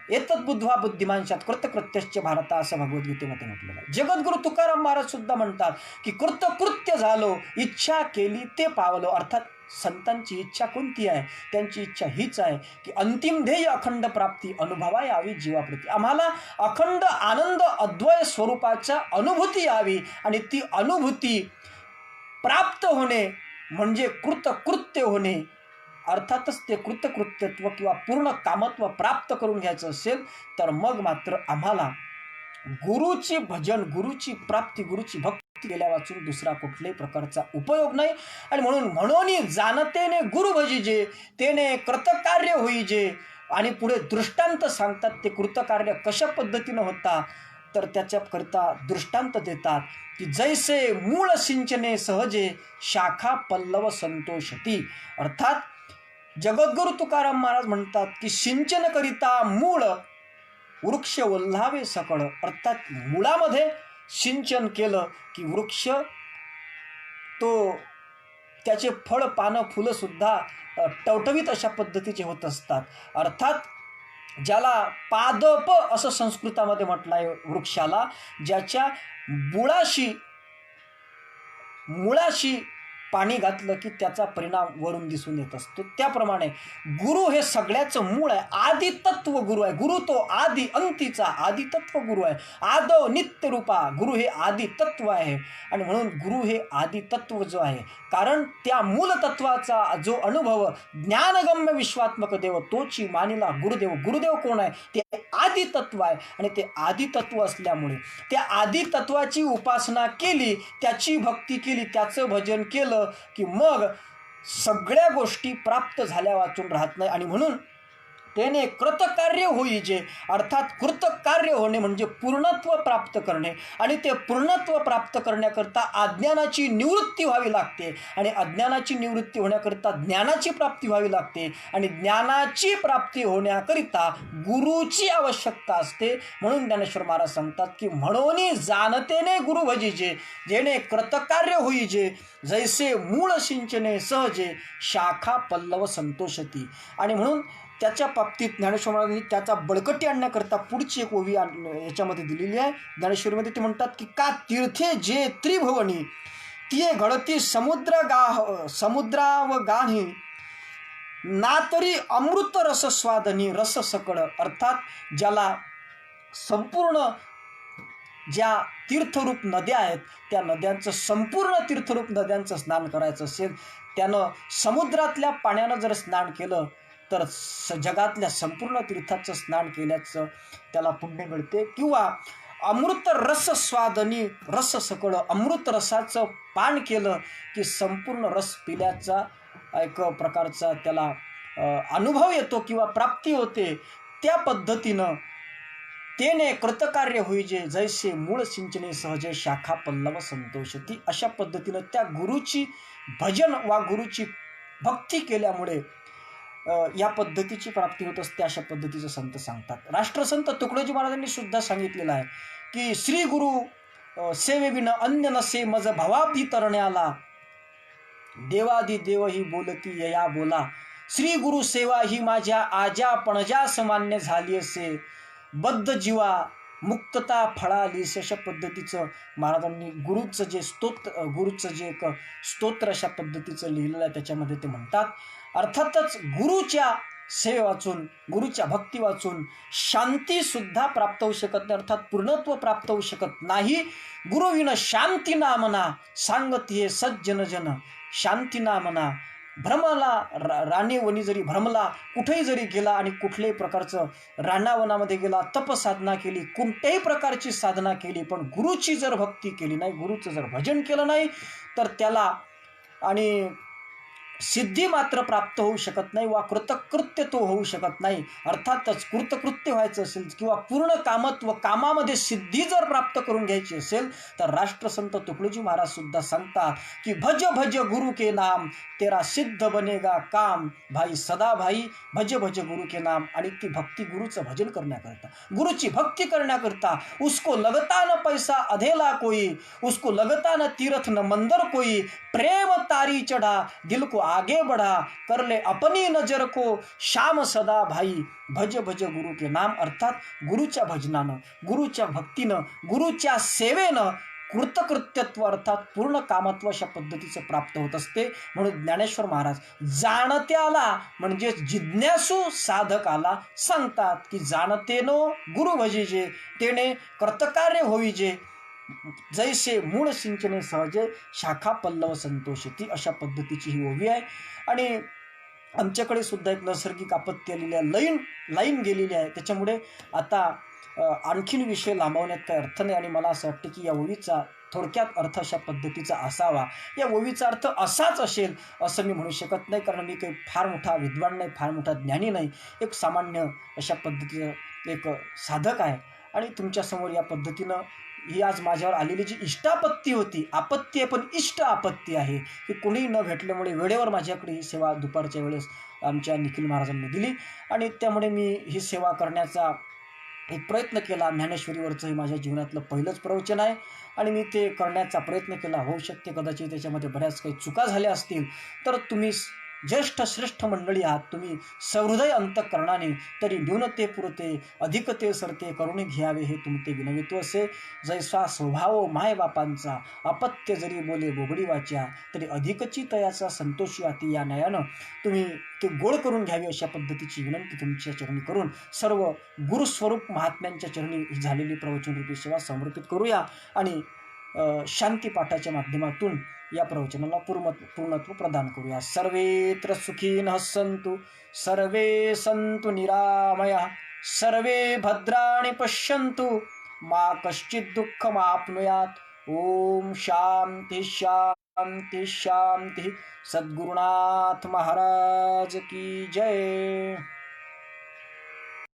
एतत् बुद्ध्वा बुद्धिमानशात कृत्यकृत्यश्च भारत असं भगवद्गीतेमध्ये म्हटलेलं आहे. जगद्गुरु तुकाराम महाराज सुद्धा म्हणतात की कृत्यकृत्य झालो, इच्छा केली ते पावलो. अर्थात संतांची इच्छा कोणती आहे? त्यांची इच्छा हीच आहे की अंतिम ध्येय अखंड प्राप्ती अनुभवा यावी जीवाप्रती. आम्हाला अखंड आनंद अद्वय स्वरूपाच्या अनुभूती यावी आणि ती अनुभूती प्राप्त होणे म्हणजे कृतकृत्य होणे. अर्थातच ते कृतकृत्यत्व किंवा पूर्ण कामत्व प्राप्त करून घ्यायचं असेल तर मग मात्र आम्हाला गुरुची भजन, गुरुची प्राप्ती, गुरुची भक्ती केल्या वाचून दुसरा कुठल्याही प्रकारचा उपयोग नाही. आणि म्हणून जाणतेने गुरु भजिजे तेने कृतकार्य होईजे. आणि पुढे दृष्टांत सांगतात ते कृतकार्य कशा पद्धतीनं होता तर त्याच्याकरिता दृष्टांत देतात की जैसे मूळ सिंचने सहजे शाखा पल्लव संतोषती. अर्थात जगद्गुरु तुकाराम महाराज म्हणतात की सिंचन करिता मूळ वृक्ष वल्हावे सकळ. अर्थात मुळामध्ये सिंचन केलं की वृक्ष तो त्याचे फळ पानं फुलं सुद्धा टवटवीत अशा पद्धतीचे होत असतात. अर्थात ज्याला पादप असं संस्कृतामध्ये म्हटलं आहे वृक्षाला, ज्याच्या मुळाशी पाणी घातलं की त्याचा परिणाम वरून दिसून येत असतो. त्याप्रमाणे गुरु हे सगळ्याचं मूळ आहे, आदितत्व गुरु आहे. गुरु तो आदि अंतीचा आदितत्व गुरु आहे. आदव नित्य रूपा गुरु हे आदितत्व आहे. आणि म्हणून गुरु हे आदितत्व जो आहे, कारण त्या मूल तत्वाचा जो अनुभव ज्ञानगम्य विश्वात्मक देव तोची मानिला गुरुदेव. गुरुदेव कोण आहे? ते आदितत्व आहे. आणि ते आदितत्व असल्यामुळे त्या आदितत्वाची उपासना केली, त्याची भक्ती केली, त्याचं भजन केलं की मग सगळ्या गोष्टी प्राप्त झाल्या वाचून राहत नाही. आणि म्हणून त्याने कृतकार्य होईजे. अर्थात कृतकार्य होणे म्हणजे पूर्णत्व प्राप्त करणे. आणि ते पूर्णत्व प्राप्त करण्याकरता अज्ञानाची निवृत्ती व्हावी लागते. आणि अज्ञानाची निवृत्ती होण्याकरिता ज्ञानाची प्राप्ती व्हावी लागते. आणि ज्ञानाची प्राप्ती होण्याकरिता गुरुची आवश्यकता असते. म्हणून ज्ञानेश्वर महाराज सांगतात की म्हणून जाणतेने गुरु भजिजे जेणे कृतकार्य होईजे जैसे मूळ सिंचने सहजे शाखा पल्लव संतोषती. आणि म्हणून त्याच्या बाबतीत ज्ञानेश्वर महाराजांनी त्याचा बळकटी आणण्याकरता पुढची एक ओवी याच्यामध्ये दिलेली आहे. ज्ञानेश्वरीमध्ये ते म्हणतात की का तीर्थे जे त्रिभुवनी तिये घडती समुद्रा व गाणी ना तरी अमृत रस स्वादनी रस सकळ. अर्थात ज्याला संपूर्ण ज्या तीर्थरूप नद्या आहेत त्या नद्यांचं संपूर्ण तीर्थरूप नद्यांचं स्नान करायचं असेल, त्यानं समुद्रातल्या पाण्यानं जर स्नान केलं तर जगातल्या संपूर्ण तीर्थाचं स्नान केल्याचं त्याला पुण्य मिळते. किंवा अमृत रस स्वादनी रस सकळ, अमृत रसाचं पान केलं की संपूर्ण रस पिल्याचा एक प्रकारचा त्याला अनुभव येतो किंवा प्राप्ती होते. त्या पद्धतीनं तेने कृतकार्य होईजे जैसे मूळ सिंचने सहजे शाखा पल्लव संतोषती. अशा पद्धतीनं त्या गुरुची भजन वा गुरुची भक्ती केल्यामुळे या पद्धतीची प्राप्ती होत असते. अशा पद्धतीचं संत सांगतात. राष्ट्रसंत तुकडोजी महाराजांनी सुद्धा सांगितलेलं आहे की श्री गुरु सेवेविन अन्य नसे मज भवाब्धी तरण्याला देवादी देव ही बोलती यया बोला. श्री गुरु सेवा ही माझ्या आजा पणजास मान्य झाली असे बद्ध जीवा मुक्तता फळाली. अशा पद्धतीचं महाराजांनी गुरुचं जे एक स्तोत्र अशा पद्धतीचं लिहिलेलं आहे. त्याच्यामध्ये ते म्हणतात अर्थातच गुरुच्या सेवे वाचून, गुरुच्या भक्ती वाचून शांती सुद्धा प्राप्त होऊ शकत नाही. अर्थात पूर्णत्व प्राप्त होऊ शकत नाही. गुरुविन शांती नामना सांगती हे सज्जन जन. शांती नामना भ्रमला राणीवनी जरी भ्रमला, कुठेही जरी गेला आणि कुठल्याही प्रकारचं रानावनामध्ये गेला, तपसाधना केली, कोणत्याही प्रकारची साधना केली, पण गुरुची जर भक्ती केली नाही, गुरुचं जर भजन केलं नाही तर त्याला आणि सिद्धी मात्र प्राप्त होऊ शकत नाही वा कृतकृत्य तो होऊ शकत नाही. अर्थातच कृतकृत्य व्हायचं असेल किंवा पूर्ण कामत्व कामामध्ये सिद्धी जर प्राप्त करून घ्यायची असेल तर राष्ट्रसंत तुकडोजी महाराज सुद्धा सांगतात की भज भज गुरु के नाम तेरा सिद्ध बनेगा काम भाई सदा भाई भज भज गुरु के नाम. आणि ती भक्ती गुरुचं भजन करण्याकरता, गुरुची भक्ती करण्याकरता उसको लगता न पैसा अधेला कोई, उसको लगता न तीर्थ न मंदिर कोई, प्रेम तारी चढ़ा दिल को आगे बढ़ा, कर ले अपनी नजर को श्याम सदा भाई भज भज गुरु के नाम. अर्थात गुरुच्या भजनानं, गुरुच्या भक्तीनं, गुरुच्या सेवेनं कृतकृत्यत्व अर्थात पूर्ण कामत्व अशा पद्धतीचं प्राप्त होत असते. म्हणून ज्ञानेश्वर महाराज जाणत्याला म्हणजे जिज्ञासू साधकाला सांगतात की जाणतेनो गुरु भजिजे तेने कर्तकार्य होईजे जैसे मूळ सिंचने सहजे शाखा पल्लव संतोषती. अशा पद्धतीची ही ओवी आहे. आणि आमच्याकडे सुद्धा एक नैसर्गिक आपत्ती आलेली आहे, लाईन गेलेली आहे. त्याच्यामुळे आता आणखीन विषय लांबवण्यात काही अर्थ नाही. आणि मला असं वाटतं की या ओवीचा थोडक्यात अर्थ अशा पद्धतीचा असावा. या ओवीचा अर्थ असाच असेल असं मी म्हणू शकत नाही, कारण मी काही फार मोठा विद्वान नाही, फार मोठा ज्ञानी नाही. एक सामान्य अशा पद्धतीचं एक साधक आहे. आणि तुमच्यासमोर या पद्धतीनं ही आज माझ्यावर आलेली जी इष्टापत्ती होती, आपत्ती आहे पण इष्ट आपत्ती आहे, की कोणीही न भेटल्यामुळे वेळेवर माझ्याकडे ही सेवा दुपारच्या वेळेस आमच्या निखिल महाराजांनी दिली. आणि त्यामुळे मी ही सेवा करण्याचा एक प्रयत्न केला. ज्ञानेश्वरीवरचं हे माझ्या जीवनातलं पहिलंच प्रवचन आहे आणि मी ते करण्याचा प्रयत्न केला. होऊ शकते कदाचित त्याच्यामध्ये बऱ्याच काही चुका झाल्या असतील, तर तुम्ही ज्येष्ठ श्रेष्ठ मंडळी आहात, तुम्ही सहृदय अंतःकरणाने तरी न्यूनते पुरते अधिकते सरते करून घ्यावे हे तुमचे विनवित्व असे. जैसा स्वभाव मायबापांचा अपत्य जरी बोले बोबडी वाच्या तरी अधिकची तयाचा संतोषी आती. या न्यायानं तुम्ही ते गोड करून घ्यावी अशा पद्धतीची विनंती तुमच्या चरणी करून सर्व गुरुस्वरूप महात्म्यांच्या चरणी झालेली प्रवचनरूपी सेवा समर्पित करूया. आणि शांतीपाठाच्या माध्यमातून या प्रवचनाला पूर्णत्व प्रदान करूया. सर्वेत्र सुखीनः सन्तु सर्वे सन्तु निरामयाः सर्वे भद्राणि पश्यन्तु मा कश्चित् दुःखमाप्नुयात्. ओम शांती शांती शांती. सद्गुरुनाथ महाराज की जय.